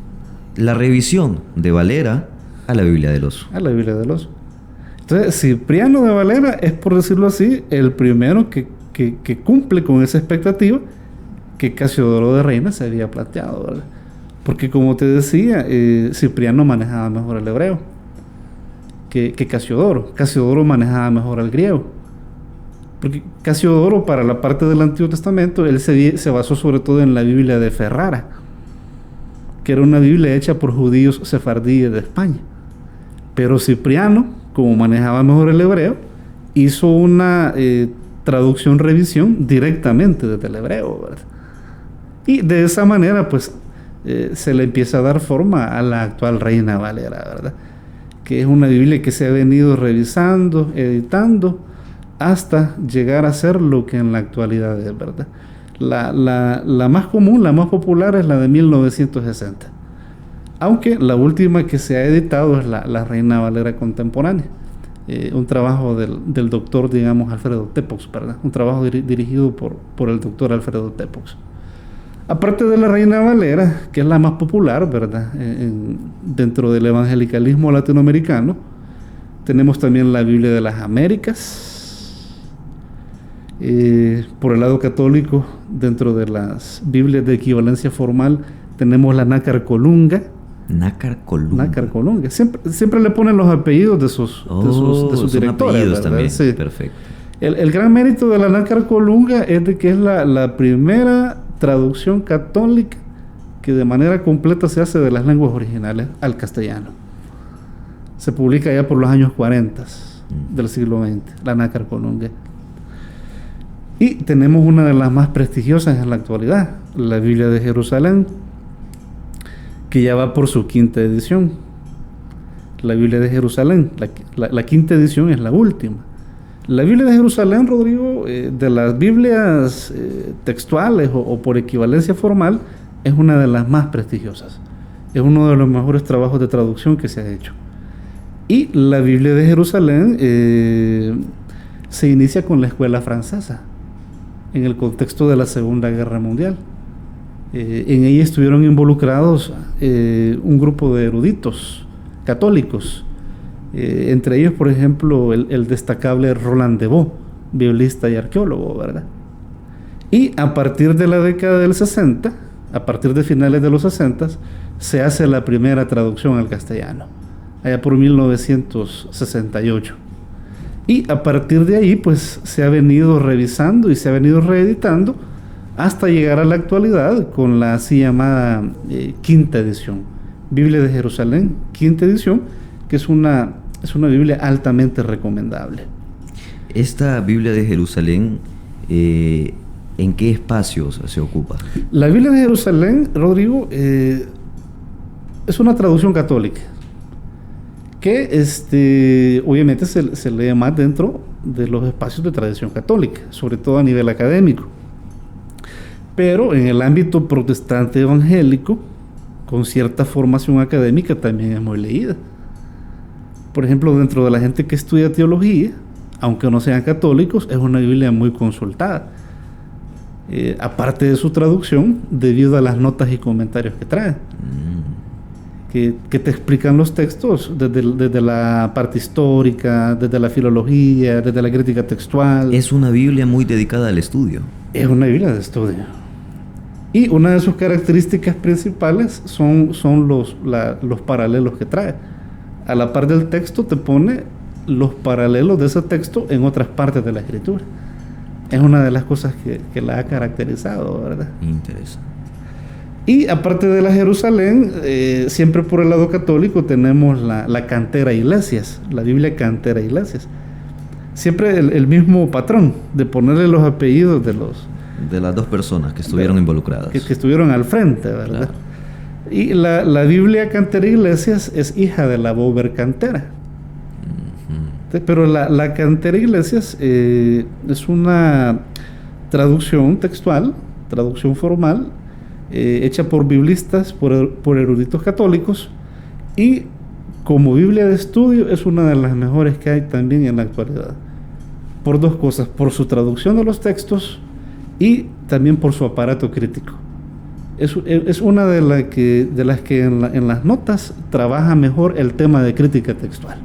la revisión de Valera a la Biblia del Oso. A la Biblia del Oso. Entonces, Cipriano de Valera es, por decirlo así, el primero que cumple con esa expectativa que Casiodoro de Reina se había planteado, ¿verdad? Porque como te decía, Cipriano manejaba mejor el hebreo que Casiodoro. Casiodoro manejaba mejor el griego. Porque Casiodoro, para la parte del Antiguo Testamento, él se basó sobre todo en la Biblia de Ferrara, que era una Biblia hecha por judíos sefardíes de España. Pero Cipriano, como manejaba mejor el hebreo, hizo una traducción, revisión directamente desde el hebreo, ¿verdad? Y de esa manera, pues, se le empieza a dar forma a la actual Reina Valera, ¿verdad? Que es una Biblia que se ha venido revisando, editando, hasta llegar a ser lo que en la actualidad es, ¿verdad? La más común, la más popular es la de 1960. Aunque la última que se ha editado es la Reina Valera contemporánea. Un trabajo del doctor, digamos, Alfredo Tepox, ¿verdad? Un trabajo dirigido por el doctor Alfredo Tepox. Aparte de la Reina Valera, que es la más popular, ¿verdad? Dentro del evangelicalismo latinoamericano, tenemos también la Biblia de las Américas. Por el lado católico, dentro de las Biblias de equivalencia formal, tenemos la Nácar Colunga. Nácar Colunga. Nácar Colunga. Siempre le ponen los apellidos de sus directores. Apellidos también. Sí. Perfecto. El gran mérito de la Nácar Colunga es de que es la primera traducción católica que de manera completa se hace de las lenguas originales al castellano. Se publica ya por los años 40 del siglo XX, la Nácar Colunga. Y tenemos una de las más prestigiosas en la actualidad, la Biblia de Jerusalén, que ya va por su 5ª edición. la Biblia de Jerusalén. La quinta edición es la última. La Biblia de Jerusalén, Rodrigo, de las Biblias textuales o por equivalencia formal, es una de las más prestigiosas. Es uno de los mejores trabajos de traducción que se ha hecho. Y la Biblia de Jerusalén se inicia con la escuela francesa, en el contexto de la Segunda Guerra Mundial. En ella estuvieron involucrados un grupo de eruditos católicos, entre ellos, por ejemplo, el destacable Roland de Vaux, biblista y arqueólogo, ¿verdad? Y a partir de la década del 60, a partir de finales de los 60, se hace la primera traducción al castellano, allá por 1968. Y a partir de ahí, pues, se ha venido revisando y se ha venido reeditando hasta llegar a la actualidad con la así llamada quinta edición, Biblia de Jerusalén, quinta edición, que es una Biblia altamente recomendable. Esta Biblia de Jerusalén, ¿en qué espacios se ocupa? La Biblia de Jerusalén, Rodrigo, es una traducción católica que obviamente se lee más dentro de los espacios de tradición católica, sobre todo a nivel académico. Pero en el ámbito protestante evangélico, con cierta formación académica, también es muy leída. Por ejemplo, dentro de la gente que estudia teología, aunque no sean católicos, es una Biblia muy consultada. Aparte de su traducción, debido a las notas y comentarios que trae, que te explican los textos desde la parte histórica, desde la filología, desde la crítica textual. Es una Biblia muy dedicada al estudio. Es una Biblia de estudio. Y una de sus características principales son los paralelos que trae. A la par del texto te pone los paralelos de ese texto en otras partes de la escritura. Es una de las cosas que la ha caracterizado, ¿verdad? Interesante. Y aparte de la Jerusalén, siempre por el lado católico tenemos la Cantera Iglesias, la Biblia Cantera Iglesias. Siempre el mismo patrón de ponerle los apellidos de las dos personas que estuvieron involucradas. Que estuvieron al frente, ¿verdad? Claro. Y la Biblia Cantera Iglesias es hija de la Beauvais Cantera. Pero la Cantera Iglesias es una traducción textual, traducción formal, hecha por biblistas, por eruditos católicos, y como Biblia de estudio es una de las mejores que hay también en la actualidad. Por dos cosas: por su traducción de los textos y también por su aparato crítico. Es una de las que en las notas trabaja mejor el tema de crítica textual,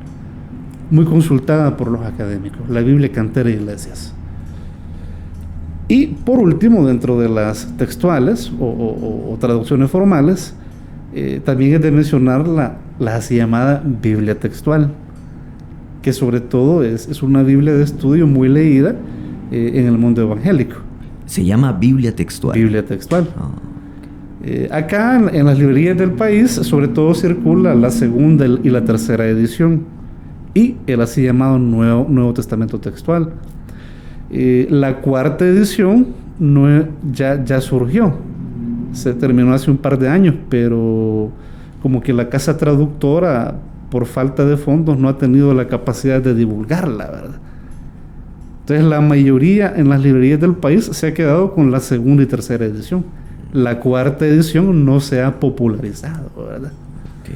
muy consultada por los académicos, la Biblia Cantera Iglesias. Y por último, dentro de las textuales o traducciones formales, también es de mencionar la así llamada Biblia textual, que sobre todo es una Biblia de estudio muy leída en el mundo evangélico. Se llama Biblia textual. Biblia textual. Acá en las librerías del país sobre todo circula la segunda y la tercera edición y el así llamado Nuevo Testamento textual. La cuarta edición ya surgió, se terminó hace un par de años, pero como que la casa traductora, por falta de fondos, no ha tenido la capacidad de divulgarla, ¿verdad? Entonces la mayoría en las librerías del país se ha quedado con la segunda y tercera edición. La cuarta edición no se ha popularizado, ¿verdad? Okay.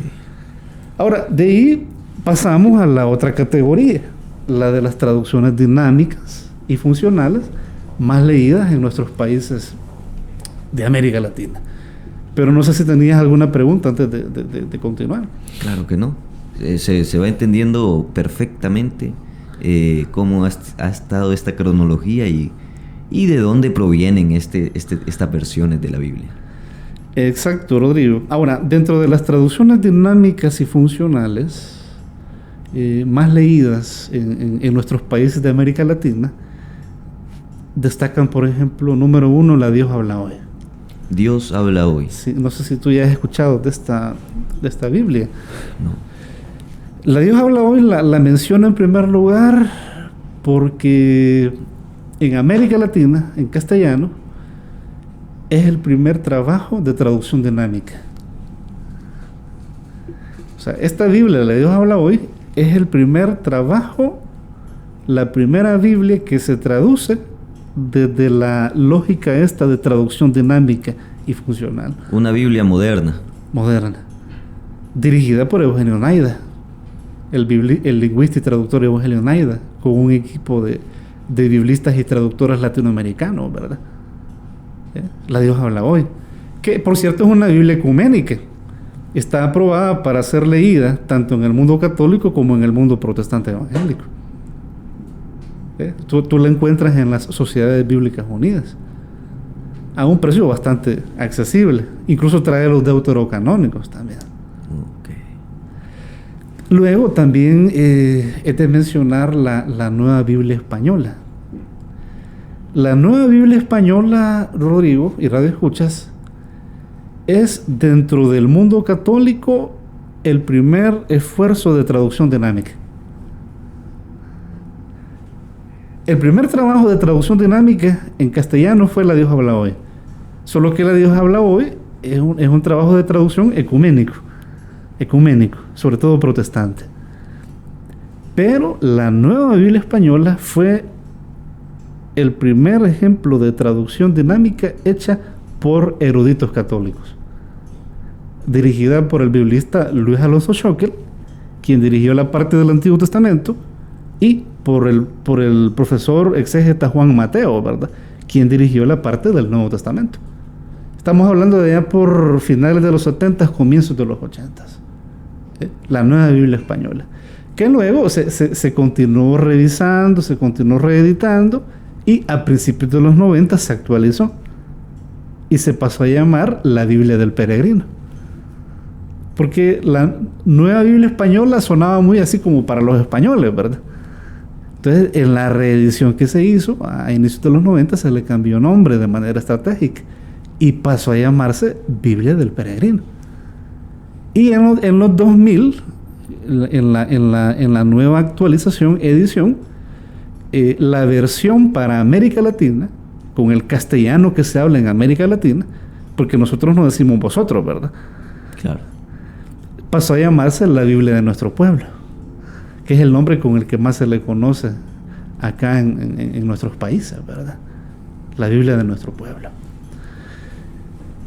Ahora, de ahí pasamos a la otra categoría, la de las traducciones dinámicas y funcionales más leídas en nuestros países de América Latina. Pero no sé si tenías alguna pregunta antes de continuar. Claro que no. Se va entendiendo perfectamente cómo ha estado esta cronología y de dónde provienen estas versiones de la Biblia. Exacto, Rodrigo. Ahora, dentro de las traducciones dinámicas y funcionales más leídas en nuestros países de América Latina, destacan, por ejemplo, número 1, la Dios habla hoy. Dios habla hoy. Sí, no sé si tú ya has escuchado de esta Biblia. No. La Dios habla hoy la menciona en primer lugar porque en América Latina, en castellano, es el primer trabajo de traducción dinámica. O sea, esta Biblia, la de Dios habla hoy, es el primer trabajo, la primera Biblia que se traduce desde la lógica esta de traducción dinámica y funcional. Una Biblia moderna. Moderna. Dirigida por Eugenio Naida, el lingüista y traductor Eugenio Naida, con un equipo de biblistas y traductores latinoamericanos, ¿verdad? La Dios habla hoy. Que, por cierto, es una Biblia ecuménica. Está aprobada para ser leída tanto en el mundo católico como en el mundo protestante evangélico. Tú la encuentras en las Sociedades Bíblicas Unidas a un precio bastante accesible. Incluso trae los deuterocanónicos también. Okay. Luego también es de mencionar la Nueva Biblia Española. La Nueva Biblia Española, Rodrigo y Radio Escuchas, es dentro del mundo católico el primer esfuerzo de traducción dinámica. El primer trabajo de traducción dinámica en castellano fue La Dios habla hoy. Solo que La Dios habla hoy es un trabajo de traducción ecuménico, sobre todo protestante. Pero la Nueva Biblia Española fue el primer ejemplo de traducción dinámica hecha por eruditos católicos, dirigida por el biblista Luis Alonso Schockel, quien dirigió la parte del Antiguo Testamento, y por el profesor exégeta Juan Mateo, ¿verdad?, quien dirigió la parte del Nuevo Testamento. Estamos hablando de ya por finales de los 70, comienzos de los 80. La Nueva Biblia Española, que luego se continuó revisando, se continuó reeditando, y a principios de los 90 se actualizó y se pasó a llamar la Biblia del Peregrino, porque la Nueva Biblia Española sonaba muy así como para los españoles, ¿verdad? Entonces, en la reedición que se hizo a inicios de los 90 se le cambió nombre de manera estratégica y pasó a llamarse Biblia del Peregrino. Y en los 2000, en la nueva actualización, edición, la versión para América Latina, con el castellano que se habla en América Latina, porque nosotros no decimos vosotros, ¿verdad? Claro. Pasó a llamarse la Biblia de nuestro pueblo, que es el nombre con el que más se le conoce acá en nuestros países, ¿verdad? La Biblia de nuestro pueblo.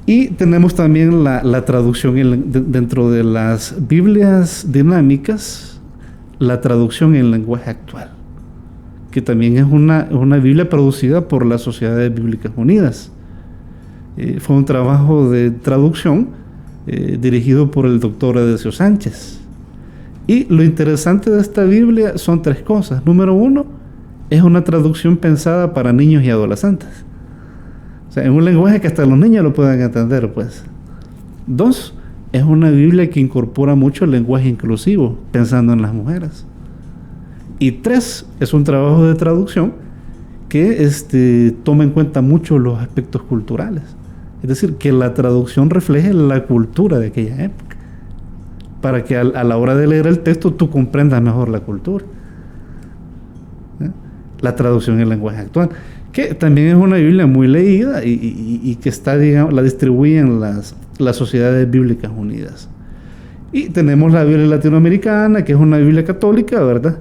Y tenemos también la traducción dentro de las Biblias dinámicas, la traducción en lenguaje actual, que también es una Biblia producida por las Sociedades Bíblicas Unidas. Fue un trabajo de traducción dirigido por el doctor Edesio Sánchez. Y lo interesante de esta Biblia son tres cosas. Número uno, es una traducción pensada para niños y adolescentes. O sea, en un lenguaje que hasta los niños lo puedan entender, pues. Dos, es una Biblia que incorpora mucho el lenguaje inclusivo, pensando en las mujeres. Y tres, es un trabajo de traducción que toma en cuenta mucho los aspectos culturales. Es decir, que la traducción refleje la cultura de aquella época, para que a la hora de leer el texto tú comprendas mejor la cultura. La traducción en lenguaje actual, que también es una Biblia muy leída y que está, digamos, la distribuyen las Sociedades Bíblicas Unidas. Y tenemos la Biblia latinoamericana, que es una Biblia católica, ¿verdad?,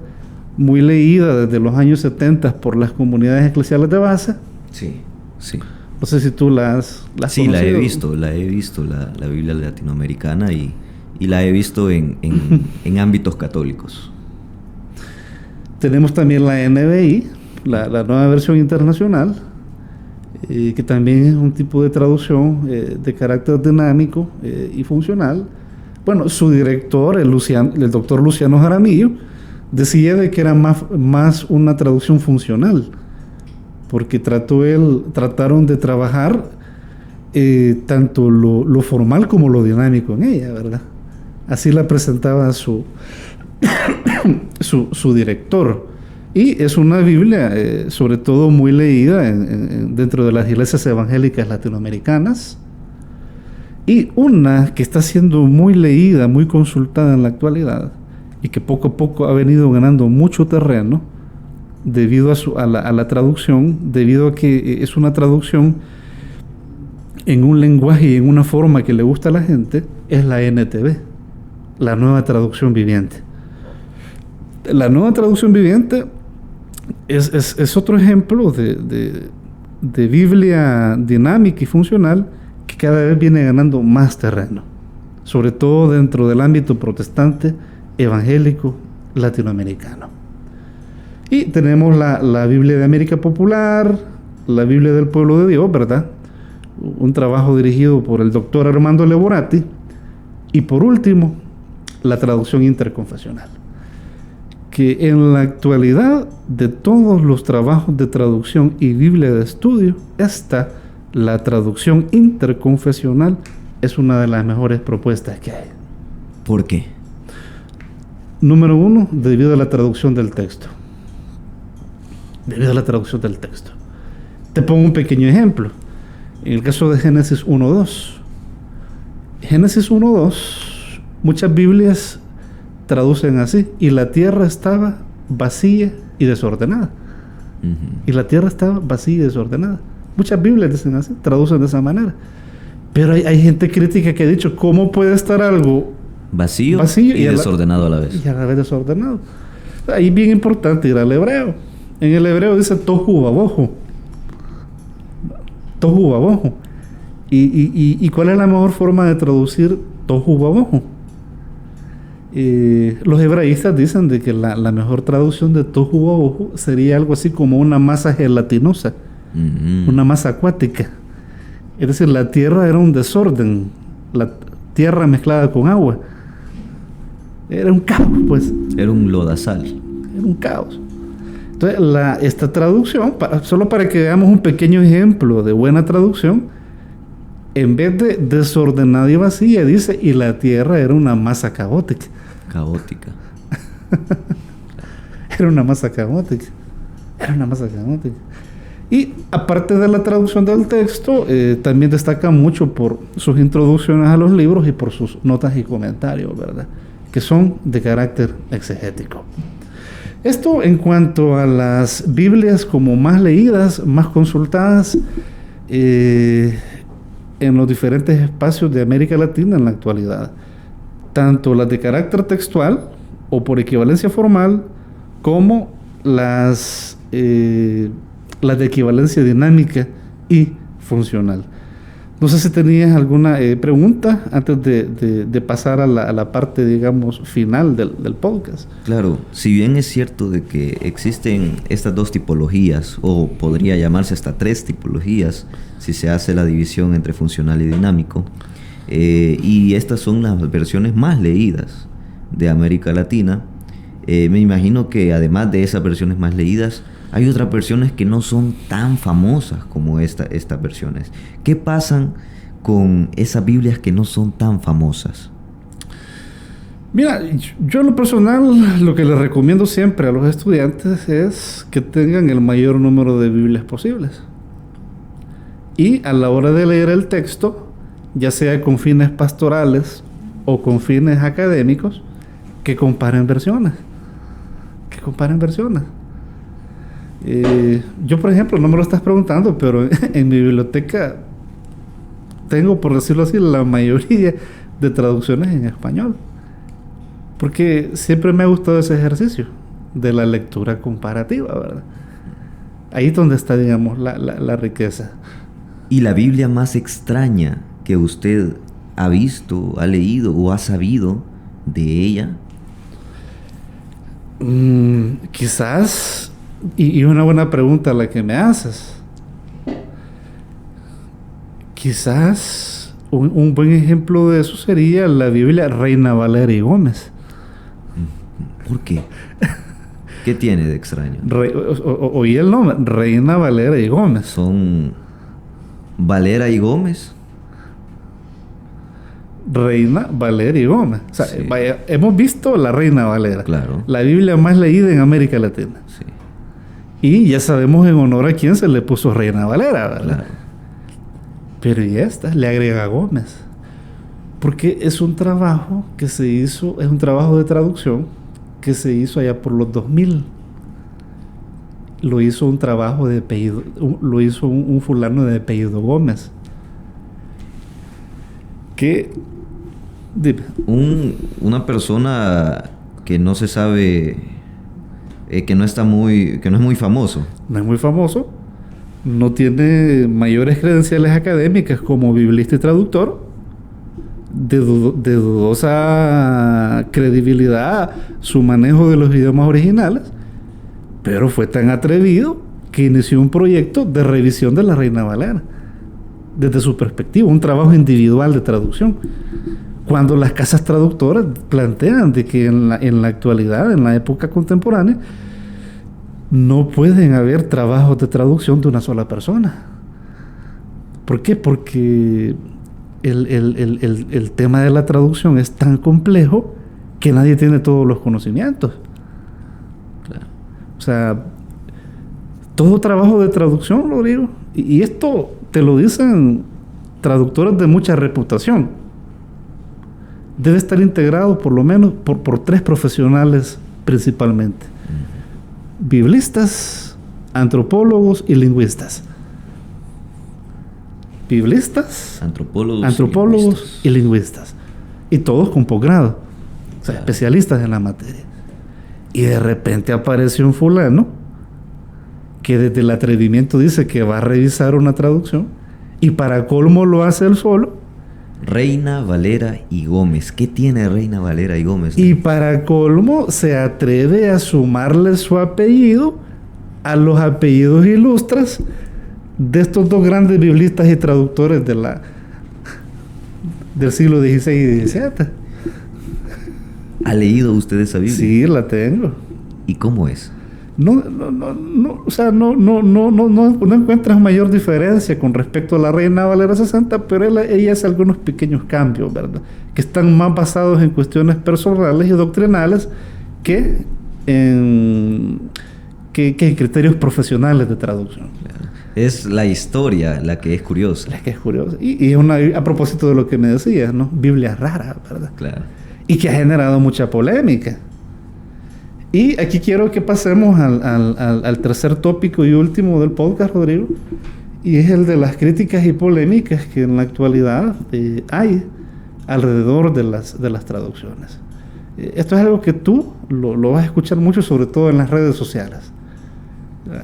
muy leída desde los años 70 por las comunidades eclesiales de base. Sí, sí. No sé si tú la has sí, conocido. la he visto, la Biblia latinoamericana, y la he visto en ámbitos católicos. Tenemos también la NBI, la nueva versión internacional, que también es un tipo de traducción de carácter dinámico y funcional. Bueno, su director, el doctor Luciano Jaramillo, decía de que era más una traducción funcional, porque trataron de trabajar tanto lo formal como lo dinámico en ella, ¿verdad? Así la presentaba su director. Y es una Biblia, sobre todo muy leída dentro de las iglesias evangélicas latinoamericanas, y una que está siendo muy leída, muy consultada en la actualidad, y que poco a poco ha venido ganando mucho terreno debido a la traducción, debido a que es una traducción en un lenguaje y en una forma que le gusta a la gente, es la NTV, la Nueva Traducción Viviente. La Nueva Traducción Viviente es otro ejemplo de Biblia dinámica y funcional que cada vez viene ganando más terreno, sobre todo dentro del ámbito protestante, evangélico, latinoamericano. Y tenemos la Biblia de América Popular, la Biblia del Pueblo de Dios, ¿verdad? Un trabajo dirigido por el doctor Armando Leborati. Y por último, la traducción interconfesional, que en la actualidad de todos los trabajos de traducción y Biblia de estudio, la traducción interconfesional es una de las mejores propuestas que hay. ¿Por qué? Número uno, debido a la traducción del texto. Debido a la traducción del texto. Te pongo un pequeño ejemplo. En el caso de Génesis 1:2. Génesis 1:2, muchas Biblias traducen así: y la tierra estaba vacía y desordenada. Y la tierra estaba vacía y desordenada. Muchas Biblias dicen así, traducen de esa manera. Pero hay gente crítica que ha dicho: ¿cómo puede estar algo vacío y desordenado a la vez? Y a la vez desordenado. Ahí es bien importante ir al hebreo. En el hebreo dice tohu vabohu. Tohu vabohu. ¿Y cuál es la mejor forma de traducir tohu vabohu? Los hebraístas dicen de que la mejor traducción de tohu vabohu sería algo así como una masa gelatinosa, una masa acuática. Es decir, la tierra era un desorden, la tierra mezclada con agua. Era un caos, pues. Era un lodazal. Era un caos. Entonces, esta traducción, solo para que veamos un pequeño ejemplo de buena traducción, en vez de desordenada y vacía, dice: y la tierra era una masa caótica. Caótica. Era una masa caótica. Era una masa caótica. Y aparte de la traducción del texto, también destaca mucho por sus introducciones a los libros y por sus notas y comentarios, ¿verdad? Que son de carácter exegético. Esto en cuanto a las Biblias como más leídas, más consultadas en los diferentes espacios de América Latina en la actualidad. Tanto las de carácter textual o por equivalencia formal, como las de equivalencia dinámica y funcional. No sé si tenías alguna pregunta antes de pasar a la parte, digamos, final del podcast. Claro, si bien es cierto de que existen estas dos tipologías, o podría llamarse hasta tres tipologías, si se hace la división entre funcional y dinámico, y estas son las versiones más leídas de América Latina, me imagino que además de esas versiones más leídas, hay otras versiones que no son tan famosas como estas versiones. ¿Qué pasan con esas Biblias que no son tan famosas? Mira, yo en lo personal lo que les recomiendo siempre a los estudiantes es que tengan el mayor número de Biblias posibles. Y a la hora de leer el texto, ya sea con fines pastorales o con fines académicos, que comparen versiones. Que comparen versiones. Yo, por ejemplo, no me lo estás preguntando, pero en mi biblioteca tengo, por decirlo así, la mayoría de traducciones en español, porque siempre me ha gustado ese ejercicio de la lectura comparativa, ¿verdad? Ahí es donde está, digamos, la riqueza. ¿Y la Biblia más extraña que usted ha visto, ha leído o ha sabido de ella? Quizás... Y una buena pregunta la que me haces. Quizás un buen ejemplo de eso sería la Biblia Reina Valera y Gómez. ¿Por qué? ¿Qué tiene de extraño? Oí el nombre, Reina Valera y Gómez. ¿Son Valera y Gómez? Reina Valera y Gómez. O sea, Sí. Vaya, hemos visto la Reina Valera. Claro. La Biblia más leída en América Latina. Sí. Y ya sabemos en honor a quién se le puso Reina Valera, ¿verdad? Claro. Pero y esta le agrega Gómez. Porque es un trabajo que se hizo, es un trabajo de traducción que se hizo allá por los 2000. Lo hizo un trabajo de apellido, lo hizo un fulano de apellido Gómez. Que Dime. Una persona que no se sabe, que no es muy famoso. No es muy famoso, no tiene mayores credenciales académicas como biblista y traductor, de dudosa credibilidad su manejo de los idiomas originales, pero fue tan atrevido que inició un proyecto de revisión de la Reina Valera desde su perspectiva, un trabajo individual de traducción, cuando las casas traductoras plantean de que en la actualidad, en la época contemporánea, no pueden haber trabajos de traducción de una sola persona. ¿Por qué? Porque el tema de la traducción es tan complejo que nadie tiene todos los conocimientos. Claro. O sea, todo trabajo de traducción, lo digo, y esto te lo dicen traductores de mucha reputación, debe estar integrado por lo menos por 3 profesionales principalmente: biblistas, antropólogos y lingüistas. Biblistas, antropólogos y lingüistas. Y todos con posgrado, o sea, especialistas en la materia. Y de repente aparece un fulano que desde el atrevimiento dice que va a revisar una traducción y para colmo lo hace él solo. Reina Valera y Gómez. ¿Qué tiene Reina Valera y Gómez? Y para colmo se atreve a sumarle su apellido a los apellidos ilustres de estos 2 grandes biblistas y traductores del siglo XVI y XVII. ¿Ha leído usted esa Biblia? Sí, la tengo. ¿Y cómo es? No encuentras mayor diferencia con respecto a la Reina Valera 60, pero ella hace algunos pequeños cambios, ¿verdad? Que están más basados en cuestiones personales y doctrinales que en criterios profesionales de traducción. Claro. Es la historia la que es curiosa. La que es curiosa. Y a propósito de lo que me decías, ¿no? Biblia rara, ¿verdad? Claro. Y que ha generado mucha polémica. Y aquí quiero que pasemos al tercer tópico y último del podcast, Rodrigo, y es el de las críticas y polémicas que en la actualidad hay alrededor de las traducciones. Esto es algo que tú lo vas a escuchar mucho, sobre todo en las redes sociales.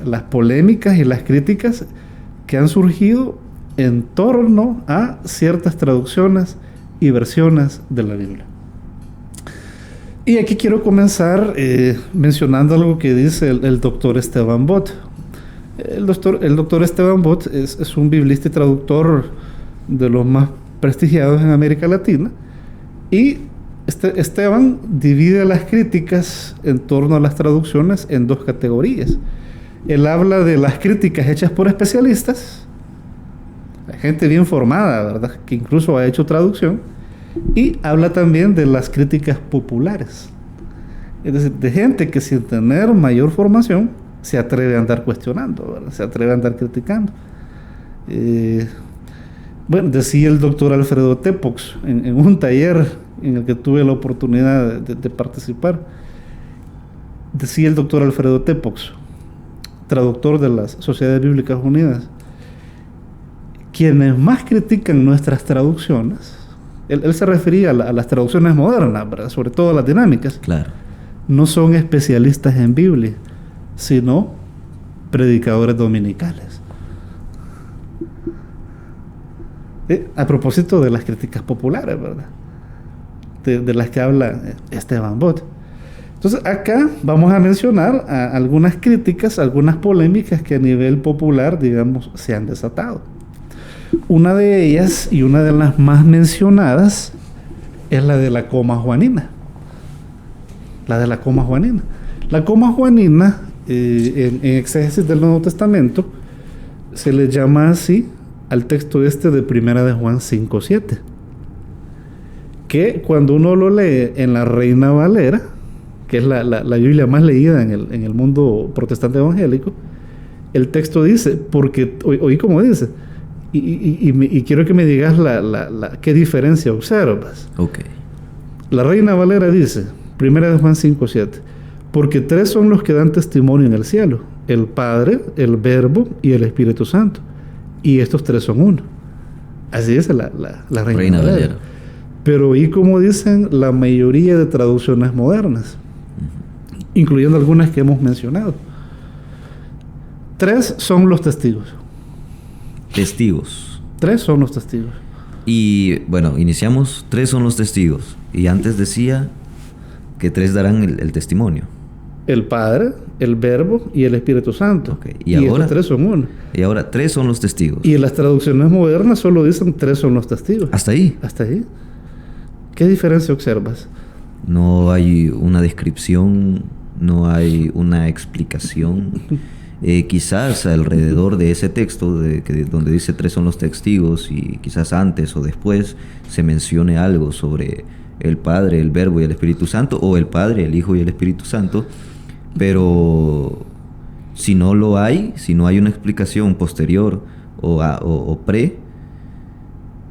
Las polémicas y las críticas que han surgido en torno a ciertas traducciones y versiones de la Biblia. Y aquí quiero comenzar mencionando algo que dice el doctor Esteban Bot. El doctor Esteban Bot es un biblista y traductor de los más prestigiados en América Latina. Y Esteban divide las críticas en torno a las traducciones en 2 categorías. Él habla de las críticas hechas por especialistas, gente bien formada, ¿verdad?, que incluso ha hecho traducción. Y habla también de las críticas populares, es decir, de gente que sin tener mayor formación se atreve a andar cuestionando, ¿verdad?, se atreve a andar criticando. Bueno, decía el doctor Alfredo Tepox en un taller en el que tuve la oportunidad de participar. Decía el doctor Alfredo Tepox, traductor de las Sociedades Bíblicas Unidas: quienes más critican nuestras traducciones, él se refería a las traducciones modernas, ¿verdad?, sobre todo las dinámicas. Claro. No son especialistas en Biblia, sino predicadores dominicales. A propósito de las críticas populares, ¿verdad?, de las que habla Esteban Bot. Entonces, acá vamos a mencionar algunas críticas, algunas polémicas que a nivel popular, digamos, se han desatado. Una de ellas, y una de las más mencionadas, es la de la coma juanina. La de la coma juanina. La coma juanina, en exégesis del Nuevo Testamento, se le llama así al texto de Primera de Juan 5:7, que cuando uno lo lee en la Reina Valera, que es la Biblia más leída en el mundo protestante evangélico, el texto dice, porque, oí como dice, y quiero que me digas qué diferencia observas. Okay. La Reina Valera dice, Primera de Juan 5:7, porque 3 son los que dan testimonio en el cielo: el Padre, el Verbo y el Espíritu Santo. Y estos 3 son uno. Así dice la Reina Valera. Pero y como dicen la mayoría de traducciones modernas, incluyendo algunas que hemos mencionado. 3 son los testigos. Testigos. 3 son los testigos. Y bueno, iniciamos, 3 son los testigos. Y antes decía que 3 darán el testimonio. El Padre, el Verbo y el Espíritu Santo. Okay. Y ahora, estos 3 son uno. Y ahora 3 son los testigos. Y en las traducciones modernas solo dicen 3 son los testigos. ¿Hasta ahí? Hasta ahí. ¿Qué diferencia observas? No hay una descripción, no hay una explicación. Quizás alrededor de ese texto donde dice 3 son los testigos, y quizás antes o después se mencione algo sobre el Padre, el Verbo y el Espíritu Santo, o el Padre, el Hijo y el Espíritu Santo. Pero si no lo hay, si no hay una explicación posterior o pre,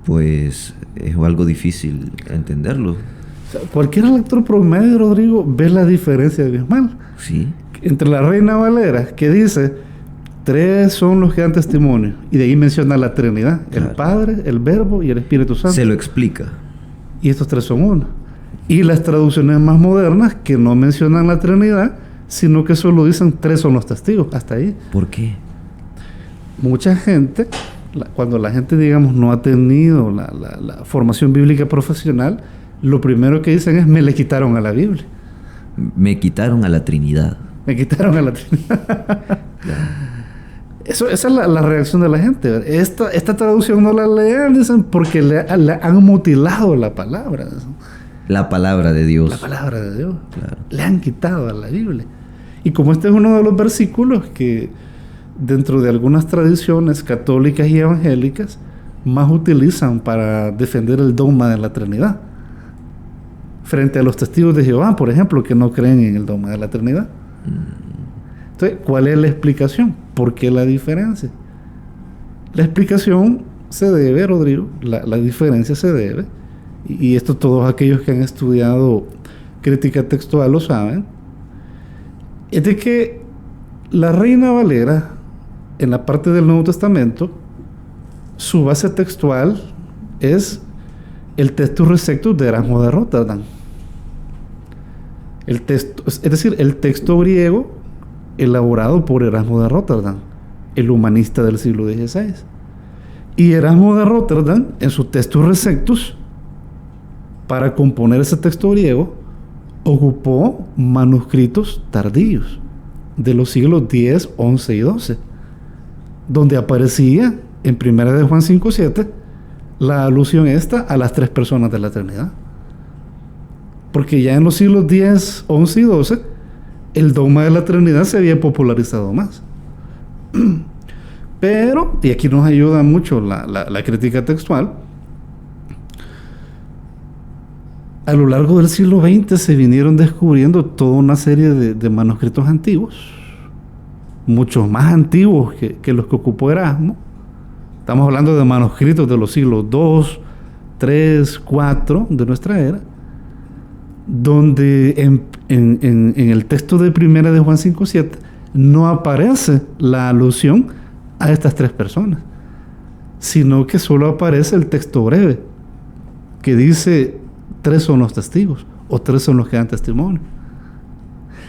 pues es algo difícil entenderlo. O sea, cualquier lector promedio, Rodrigo, ve la diferencia abismal. Sí. Entre la Reina Valera, que dice 3 son los que dan testimonio, y de ahí menciona la Trinidad, claro. El Padre, el Verbo y el Espíritu Santo. Se lo explica. Y estos 3 son uno. Y las traducciones más modernas, que no mencionan la Trinidad, sino que solo dicen 3 son los testigos. Hasta ahí. ¿Por qué? Mucha gente, cuando la gente, digamos, no ha tenido la formación bíblica profesional, lo primero que dicen es: me le quitaron a la Biblia. Me quitaron a la Trinidad. Me quitaron a la Trinidad. Esa es la reacción de la gente. Esta traducción no la lean, dicen, porque le han mutilado la palabra. La palabra de Dios. La palabra de Dios. Claro. Le han quitado a la Biblia. Y como este es uno de los versículos que dentro de algunas tradiciones católicas y evangélicas más utilizan para defender el dogma de la Trinidad, frente a los testigos de Jehová, por ejemplo, que no creen en el dogma de la Trinidad. Entonces, ¿cuál es la explicación? ¿Por qué la diferencia? La explicación se debe, Rodrigo, la diferencia se debe, y esto todos aquellos que han estudiado crítica textual lo saben, es de que la Reina Valera, en la parte del Nuevo Testamento, su base textual es el Textus Receptus de Erasmo de Rotterdam. Es decir, el texto griego elaborado por Erasmo de Rotterdam, el humanista del siglo XVI. Y Erasmo de Rotterdam, en su Textus Receptus, para componer ese texto griego, ocupó manuscritos tardíos de los siglos X, XI y XII, donde aparecía en 1 de Juan 5:7 la alusión esta a las 3 personas de la Trinidad. Porque ya en los siglos X, XI y XII el dogma de la Trinidad se había popularizado más. Pero, y aquí nos ayuda mucho la crítica textual, a lo largo del siglo XX se vinieron descubriendo toda una serie de manuscritos antiguos, muchos más antiguos que los que ocupó Erasmo. Estamos hablando de manuscritos de los siglos II, III, IV de nuestra era, donde en el texto de 1 de Juan 5:7 no aparece la alusión a estas 3 personas, sino que solo aparece el texto breve, que dice 3 son los testigos, o 3 son los que dan testimonio.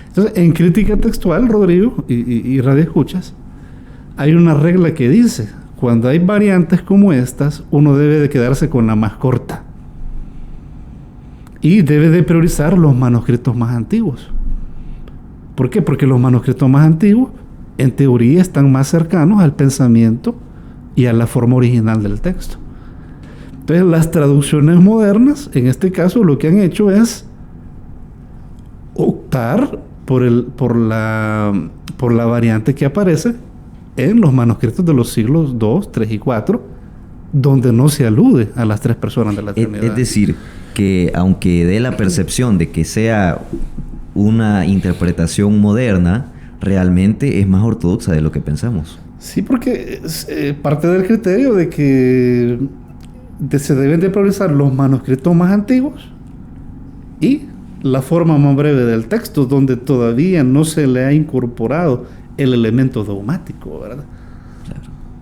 Entonces, en crítica textual, Rodrigo, y radioescuchas, hay una regla que dice: cuando hay variantes como estas, uno debe de quedarse con la más corta. Y debe de priorizar los manuscritos más antiguos. ¿Por qué? Porque los manuscritos más antiguos, en teoría, están más cercanos al pensamiento y a la forma original del texto. Entonces, las traducciones modernas, en este caso, lo que han hecho es optar por la variante que aparece en los manuscritos de los siglos II, III y IV, donde no se alude a las 3 personas de la Trinidad. Es decir, que aunque dé la percepción de que sea una interpretación moderna, realmente es más ortodoxa de lo que pensamos. Sí, porque es parte del criterio de que se deben de priorizar los manuscritos más antiguos y la forma más breve del texto, donde todavía no se le ha incorporado el elemento dogmático, ¿verdad?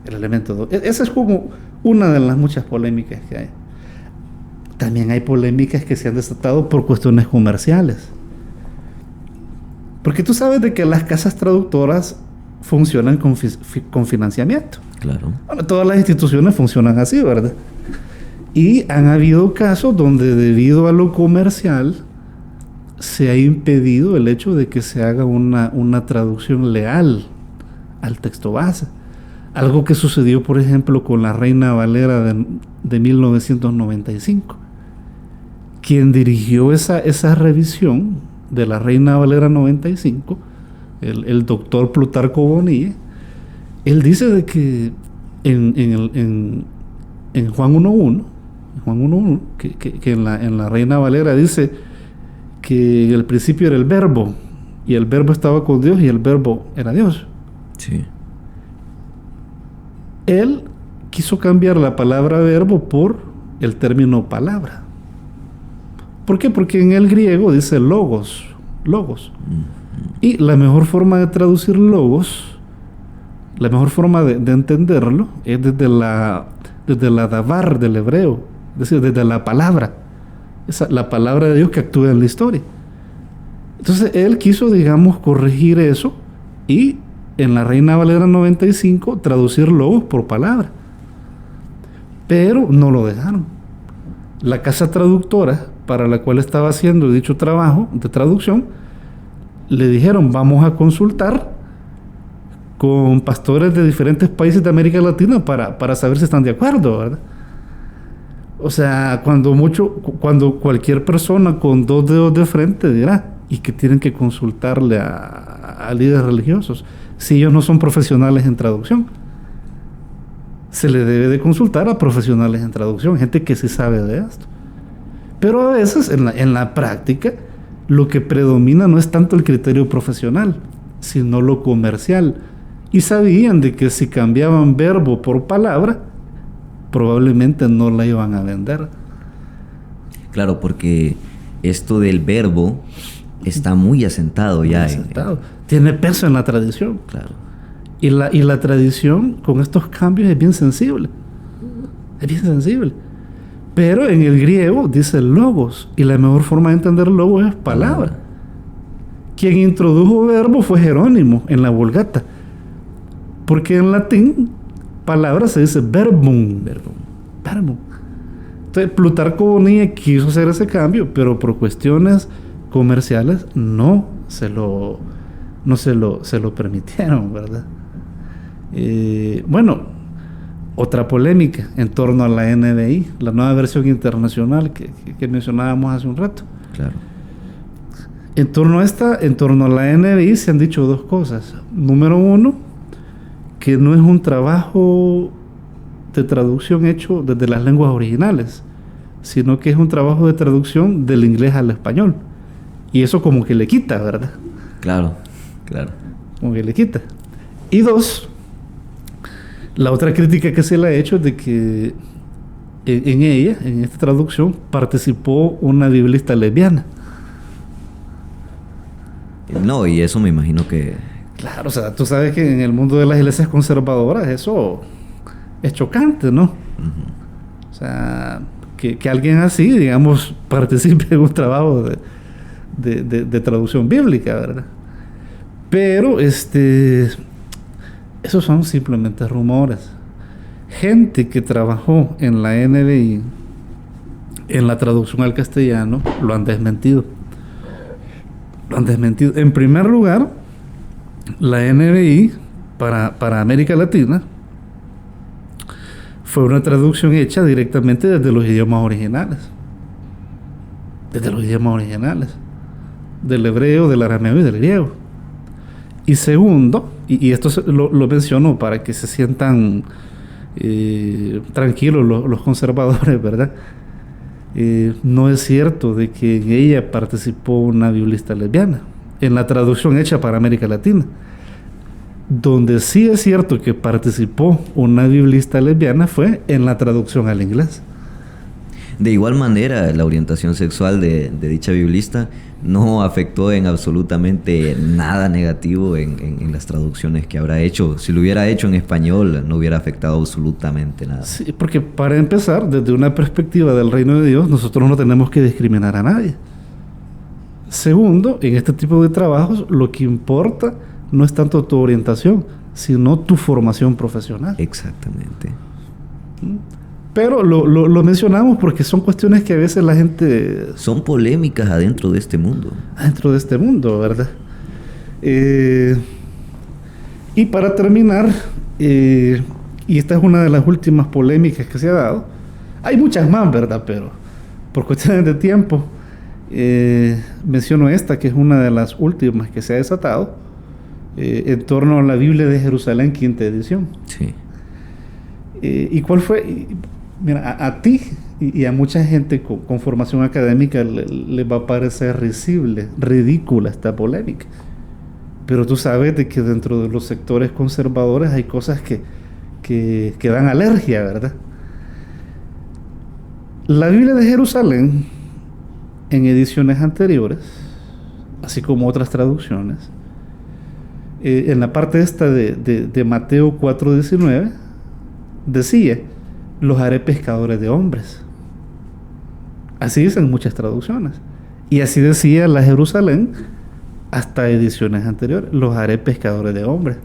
Claro. Esa es como una de las muchas polémicas que hay. también hay polémicas que se han desatado por cuestiones comerciales. Porque tú sabes de que las casas traductoras funcionan con financiamiento. Claro. Bueno, todas las instituciones funcionan así, ¿verdad? Y han habido casos donde debido a lo comercial se ha impedido el hecho de que se haga una traducción leal al texto base. Algo que sucedió, por ejemplo, con la Reina Valera de 1995. Quien dirigió esa revisión de la Reina Valera 95, el doctor Plutarco Bonilla, él dice de que en Juan 1.1, que en la Reina Valera dice que en el principio era el verbo, y el verbo estaba con Dios y el verbo era Dios. Sí. Él quiso cambiar la palabra verbo por el término palabra. ¿Por qué? Porque en el griego dice logos. Y la mejor forma de traducir logos, la mejor forma de entenderlo, es desde la davar del hebreo, es decir, desde la palabra. La palabra de Dios que actúa en la historia. Entonces él quiso, digamos, corregir eso y en la Reina Valera 95 traducir logos por palabra. Pero no lo dejaron. La casa traductora para la cual estaba haciendo dicho trabajo de traducción, le dijeron, vamos a consultar con pastores de diferentes países de América Latina para saber si están de acuerdo, ¿verdad? O sea, cuando cualquier persona con 2 dedos de frente dirá, y que tienen que consultarle a líderes religiosos, si ellos no son profesionales en traducción. Se le debe de consultar a profesionales en traducción, gente que sí sabe de esto. Pero a veces en la práctica lo que predomina no es tanto el criterio profesional, sino lo comercial. Y sabían de que si cambiaban verbo por palabra, probablemente no la iban a vender. Claro, porque esto del verbo está muy asentado ya. Tiene peso en la tradición. Claro. Y la tradición con estos cambios es bien sensible. Es bien sensible. Pero en el griego dice logos. Y la mejor forma de entender logos es palabra. Quien introdujo verbo fue Jerónimo en la Vulgata. Porque en latín, palabra se dice verbum. Entonces Plutarco Bonilla quiso hacer ese cambio, pero por cuestiones comerciales no se lo permitieron, ¿verdad? Bueno, otra polémica en torno a la NBI, la nueva versión internacional que mencionábamos hace un rato. Claro. En torno a la NBI se han dicho 2 cosas. Número 1, que no es un trabajo de traducción hecho desde las lenguas originales, sino que es un trabajo de traducción del inglés al español. Y eso como que le quita, ¿verdad? Claro. Como que le quita. Y 2, la otra crítica que se le ha hecho es de que en esta traducción, participó una biblista lesbiana. No, y eso me imagino que... Claro, o sea, tú sabes que en el mundo de las iglesias conservadoras eso es chocante, ¿no? Uh-huh. O sea, que alguien así, digamos, participe en un trabajo de traducción bíblica, ¿verdad? Pero, esos son simplemente rumores. Gente que trabajó en la NBI, en la traducción al castellano, lo han desmentido. En primer lugar, la NBI para América Latina fue una traducción hecha directamente desde los idiomas originales. Del hebreo, del arameo y del griego. Y segundo, y esto lo menciono para que se sientan tranquilos los conservadores, ¿verdad? No es cierto de que en ella participó una biblista lesbiana en la traducción hecha para América Latina. Donde sí es cierto que participó una biblista lesbiana fue en la traducción al inglés. De igual manera, la orientación sexual de dicha biblista no afectó en absolutamente nada negativo en las traducciones que habrá hecho. Si lo hubiera hecho en español, no hubiera afectado absolutamente nada. Sí, porque para empezar, desde una perspectiva del reino de Dios, nosotros no tenemos que discriminar a nadie. Segundo, en este tipo de trabajos, lo que importa no es tanto tu orientación, sino tu formación profesional. Exactamente. Pero lo mencionamos porque son cuestiones que a veces la gente... Son polémicas adentro de este mundo. Adentro de este mundo, ¿verdad? Y para terminar, y esta es una de las últimas polémicas que se ha dado, hay muchas más, ¿verdad? Pero por cuestiones de tiempo, menciono esta, que es una de las últimas que se ha desatado, en torno a la Biblia de Jerusalén, quinta edición. Sí. ¿Y cuál fue? Mira, a ti y a mucha gente con formación académica le va a parecer risible, ridícula esta polémica. Pero tú sabes de que dentro de los sectores conservadores hay cosas que dan alergia, ¿verdad? La Biblia de Jerusalén, en ediciones anteriores, así como otras traducciones, en la parte esta de Mateo 4:19, decía: los haré pescadores de hombres. Así dicen muchas traducciones. Y así decía la Jerusalén hasta ediciones anteriores: los haré pescadores de hombres.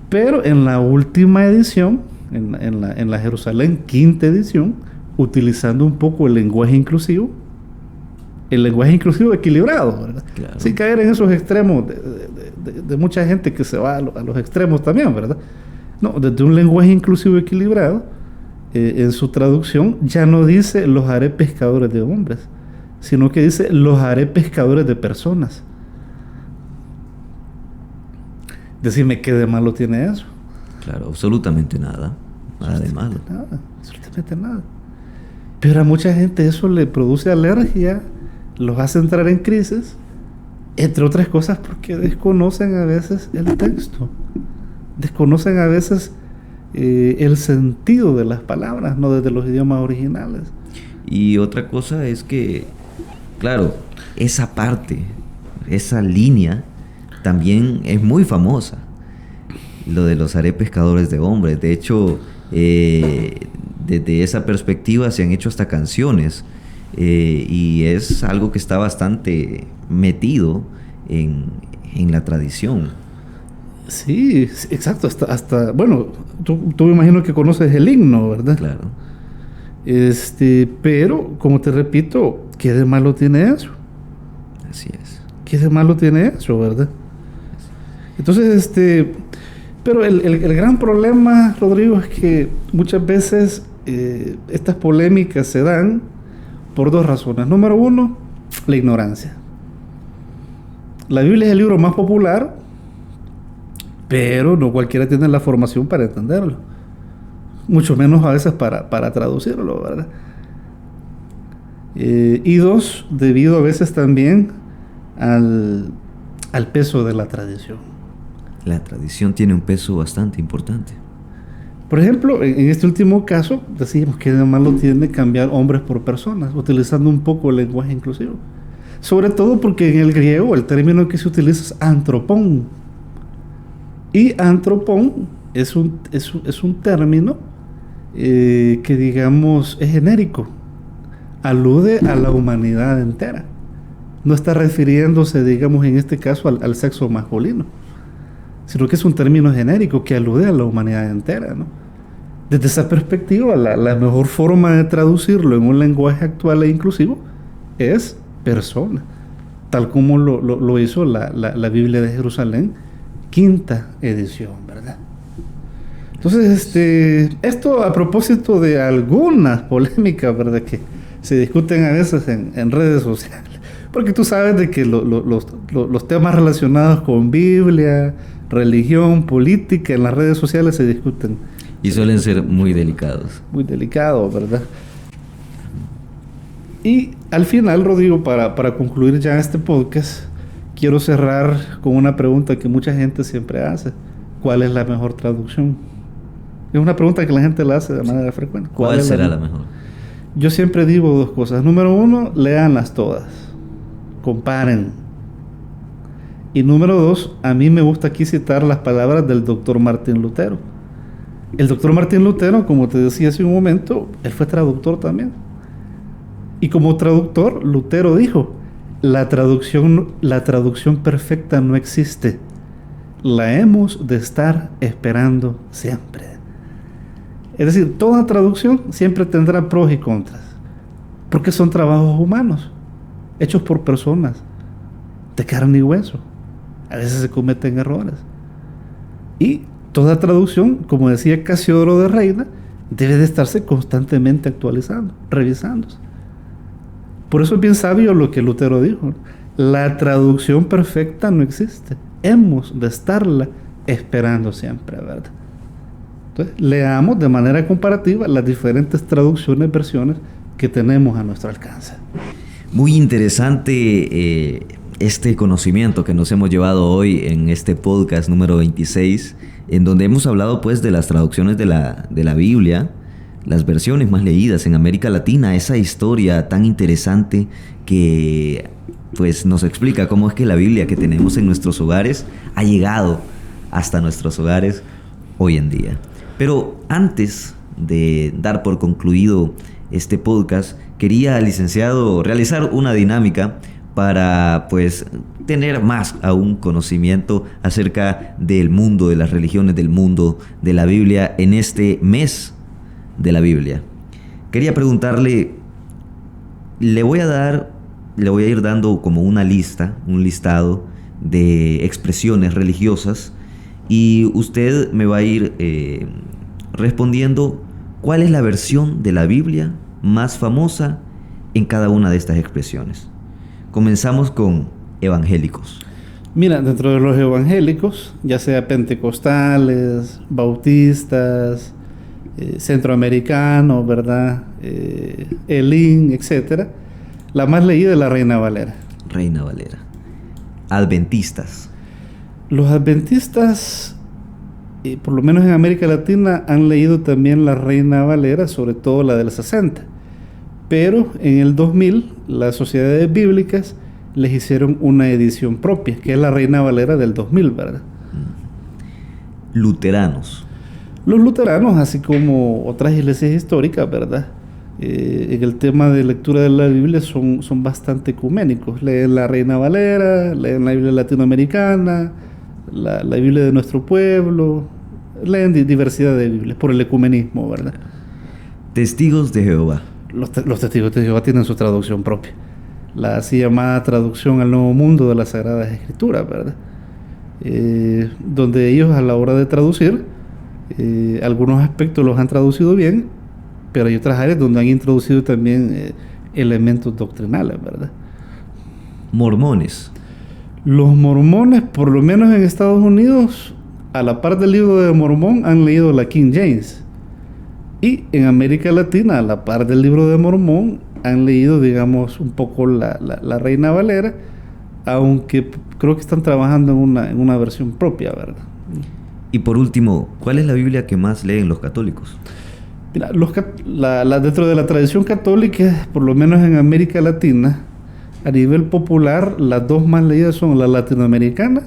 Pero en la última edición, en la Jerusalén quinta edición, utilizando un poco el lenguaje inclusivo equilibrado, ¿verdad? Claro. Sin caer en esos extremos de mucha gente que se va a los extremos también, ¿verdad? No, desde un lenguaje inclusivo equilibrado, en su traducción ya no dice los haré pescadores de hombres, sino que dice los haré pescadores de personas. Decime, ¿qué de malo tiene eso? Claro, absolutamente nada. Nada de malo. Nada, absolutamente nada. Pero a mucha gente eso le produce alergia, los hace entrar en crisis, entre otras cosas porque desconocen a veces el texto. Desconocen a veces el sentido de las palabras, no desde los idiomas originales. Y otra cosa es que, claro, esa parte, esa línea, también es muy famosa. Lo de los haré pescadores de hombres. De hecho, desde esa perspectiva se han hecho hasta canciones. Y es algo que está bastante metido en la tradición. Sí, exacto. Hasta bueno, tú me imagino que conoces el himno, ¿verdad? Claro. Pero, como te repito, ¿qué de malo tiene eso? Así es. ¿Qué de malo tiene eso, verdad? Entonces, pero el gran problema, Rodrigo, es que muchas veces estas polémicas se dan por dos razones. Número uno, la ignorancia. La Biblia es el libro más popular, pero no cualquiera tiene la formación para entenderlo. Mucho menos a veces para traducirlo, ¿verdad? Y dos, debido a veces también al peso de la tradición. La tradición tiene un peso bastante importante. Por ejemplo, en este último caso, decimos que de malo tiene cambiar hombres por personas, utilizando un poco el lenguaje inclusivo. Sobre todo porque en el griego el término que se utiliza es antropón. Y antropón es un término que, digamos, es genérico. Alude a la humanidad entera. No está refiriéndose, digamos, en este caso al sexo masculino, sino que es un término genérico que alude a la humanidad entera, ¿no? Desde esa perspectiva, la mejor forma de traducirlo en un lenguaje actual e inclusivo es persona, tal como lo hizo la Biblia de Jerusalén, quinta edición, ¿verdad? Entonces, esto a propósito de algunas polémicas, ¿verdad?, que se discuten a veces en redes sociales, porque tú sabes de que los temas relacionados con Biblia, religión, política, en las redes sociales se discuten. Y suelen ser muy delicados. Muy delicados, ¿verdad? Y al final, Rodrigo, para concluir ya este podcast, quiero cerrar con una pregunta que mucha gente siempre hace. ¿Cuál es la mejor traducción? Es una pregunta que la gente la hace de manera frecuente. ¿Cuál será la mejor? Yo siempre digo dos cosas. Número uno, léanlas todas. Comparen. Y número dos, a mí me gusta aquí citar las palabras del doctor Martín Lutero. El doctor Martín Lutero, como te decía hace un momento, él fue traductor también. Y como traductor, Lutero dijo, la traducción perfecta no existe. La hemos de estar esperando siempre. Es decir, toda traducción siempre tendrá pros y contras, porque son trabajos humanos, hechos por personas, de carne y hueso. A veces se cometen errores. Y toda traducción, como decía Casiodoro de Reina, debe de estarse constantemente actualizando, revisándose. Por eso es bien sabio lo que Lutero dijo. La traducción perfecta no existe. Hemos de estarla esperando siempre, ¿verdad? Entonces, leamos de manera comparativa las diferentes traducciones, versiones que tenemos a nuestro alcance. Muy interesante este conocimiento que nos hemos llevado hoy en este podcast número 26, en donde hemos hablado pues de las traducciones de la Biblia, las versiones más leídas en América Latina, esa historia tan interesante que pues nos explica cómo es que la Biblia que tenemos en nuestros hogares ha llegado hasta nuestros hogares hoy en día. Pero antes de dar por concluido este podcast, quería, licenciado, realizar una dinámica para pues tener más aún conocimiento acerca del mundo, de las religiones del mundo, de la Biblia en este mes de la Biblia. Quería preguntarle, le voy a ir dando como una lista, un listado de expresiones religiosas y usted me va a ir respondiendo cuál es la versión de la Biblia más famosa en cada una de estas expresiones. Comenzamos con evangélicos. Mira, dentro de los evangélicos, ya sea pentecostales, bautistas, centroamericanos, ¿verdad? Elín, etcétera, la más leída es la Reina Valera. Reina Valera. Adventistas. Los adventistas, por lo menos en América Latina, han leído también la Reina Valera, sobre todo la del 60. Pero en el 2000, las sociedades bíblicas les hicieron una edición propia, que es la Reina Valera del 2000, ¿verdad? Luteranos. Los luteranos, así como otras iglesias históricas, ¿verdad? En el tema de lectura de la Biblia son bastante ecuménicos. Leen la Reina Valera, leen la Biblia latinoamericana, la Biblia de nuestro pueblo, leen diversidad de Biblias por el ecumenismo, ¿verdad? Testigos de Jehová. Los testigos de Jehová tienen su traducción propia, la así llamada traducción al Nuevo Mundo de las Sagradas Escrituras, ¿verdad? Donde ellos a la hora de traducir, algunos aspectos los han traducido bien, pero hay otras áreas donde han introducido también elementos doctrinales, ¿verdad? Mormones. Los mormones, por lo menos en Estados Unidos, a la par del libro de Mormón, han leído la King James. Y en América Latina, a la par del libro de Mormón, han leído, digamos, un poco la Reina Valera, aunque creo que están trabajando en una versión propia, ¿verdad? Y por último, ¿cuál es la Biblia que más leen los católicos? Mira, dentro de la tradición católica, por lo menos en América Latina, a nivel popular, las dos más leídas son la latinoamericana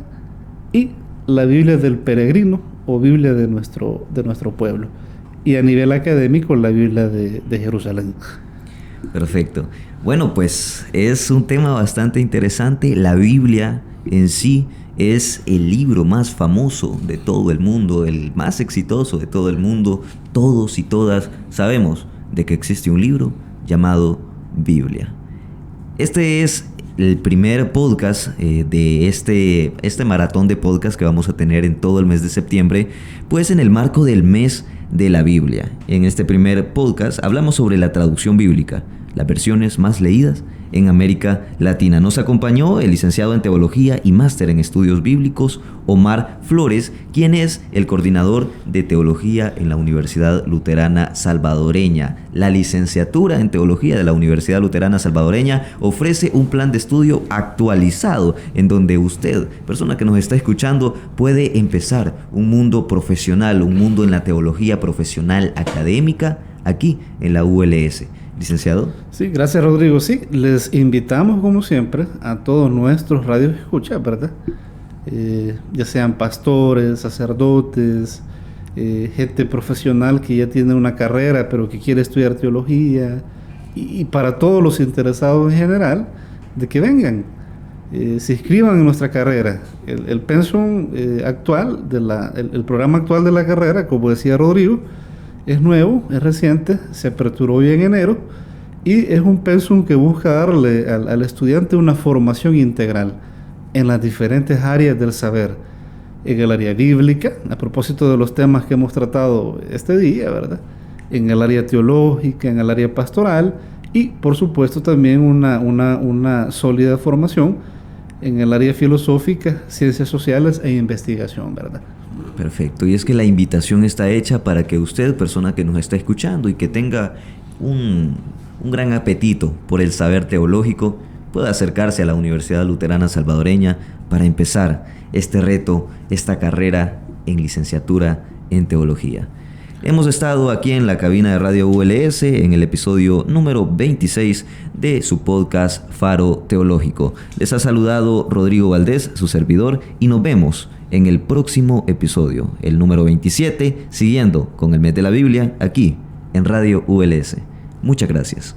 y la Biblia del peregrino o Biblia de nuestro pueblo. Y a nivel académico, la Biblia de Jerusalén. Perfecto. Bueno, pues es un tema bastante interesante. La Biblia en sí es el libro más famoso de todo el mundo, el más exitoso de todo el mundo. Todos y todas sabemos de que existe un libro llamado Biblia. Este es el primer podcast de este maratón de podcast que vamos a tener en todo el mes de septiembre, pues en el marco del mes de la Biblia. En este primer podcast hablamos sobre la traducción bíblica, las versiones más leídas en América Latina. Nos acompañó el licenciado en Teología y máster en Estudios Bíblicos, Omar Flores, quien es el coordinador de Teología en la Universidad Luterana Salvadoreña. La licenciatura en Teología de la Universidad Luterana Salvadoreña ofrece un plan de estudio actualizado en donde usted, persona que nos está escuchando, puede empezar un mundo profesional, un mundo en la teología profesional académica aquí en la ULS. licenciado. Sí, gracias Rodrigo. Sí, les invitamos como siempre a todos nuestros radios escucha, ¿verdad? Ya sean pastores, sacerdotes, gente profesional que ya tiene una carrera pero que quiere estudiar teología, y para todos los interesados en general, de que vengan, se inscriban en nuestra carrera. El pensum actual, el programa actual de la carrera, como decía Rodrigo, es nuevo, es reciente, se aperturó hoy en enero, y es un pensum que busca darle al estudiante una formación integral en las diferentes áreas del saber, en el área bíblica, a propósito de los temas que hemos tratado este día, ¿verdad? En el área teológica, en el área pastoral, y por supuesto también una sólida formación en el área filosófica, ciencias sociales e investigación, ¿verdad? Perfecto, y es que la invitación está hecha para que usted, persona que nos está escuchando y que tenga un gran apetito por el saber teológico, pueda acercarse a la Universidad Luterana Salvadoreña para empezar este reto, esta carrera en licenciatura en teología. Hemos estado aquí en la cabina de Radio ULS en el episodio número 26 de su podcast Faro Teológico. Les ha saludado Rodrigo Valdés, su servidor, y nos vemos en el próximo episodio, el número 27, siguiendo con el mes de la Biblia, aquí en Radio ULS. Muchas gracias.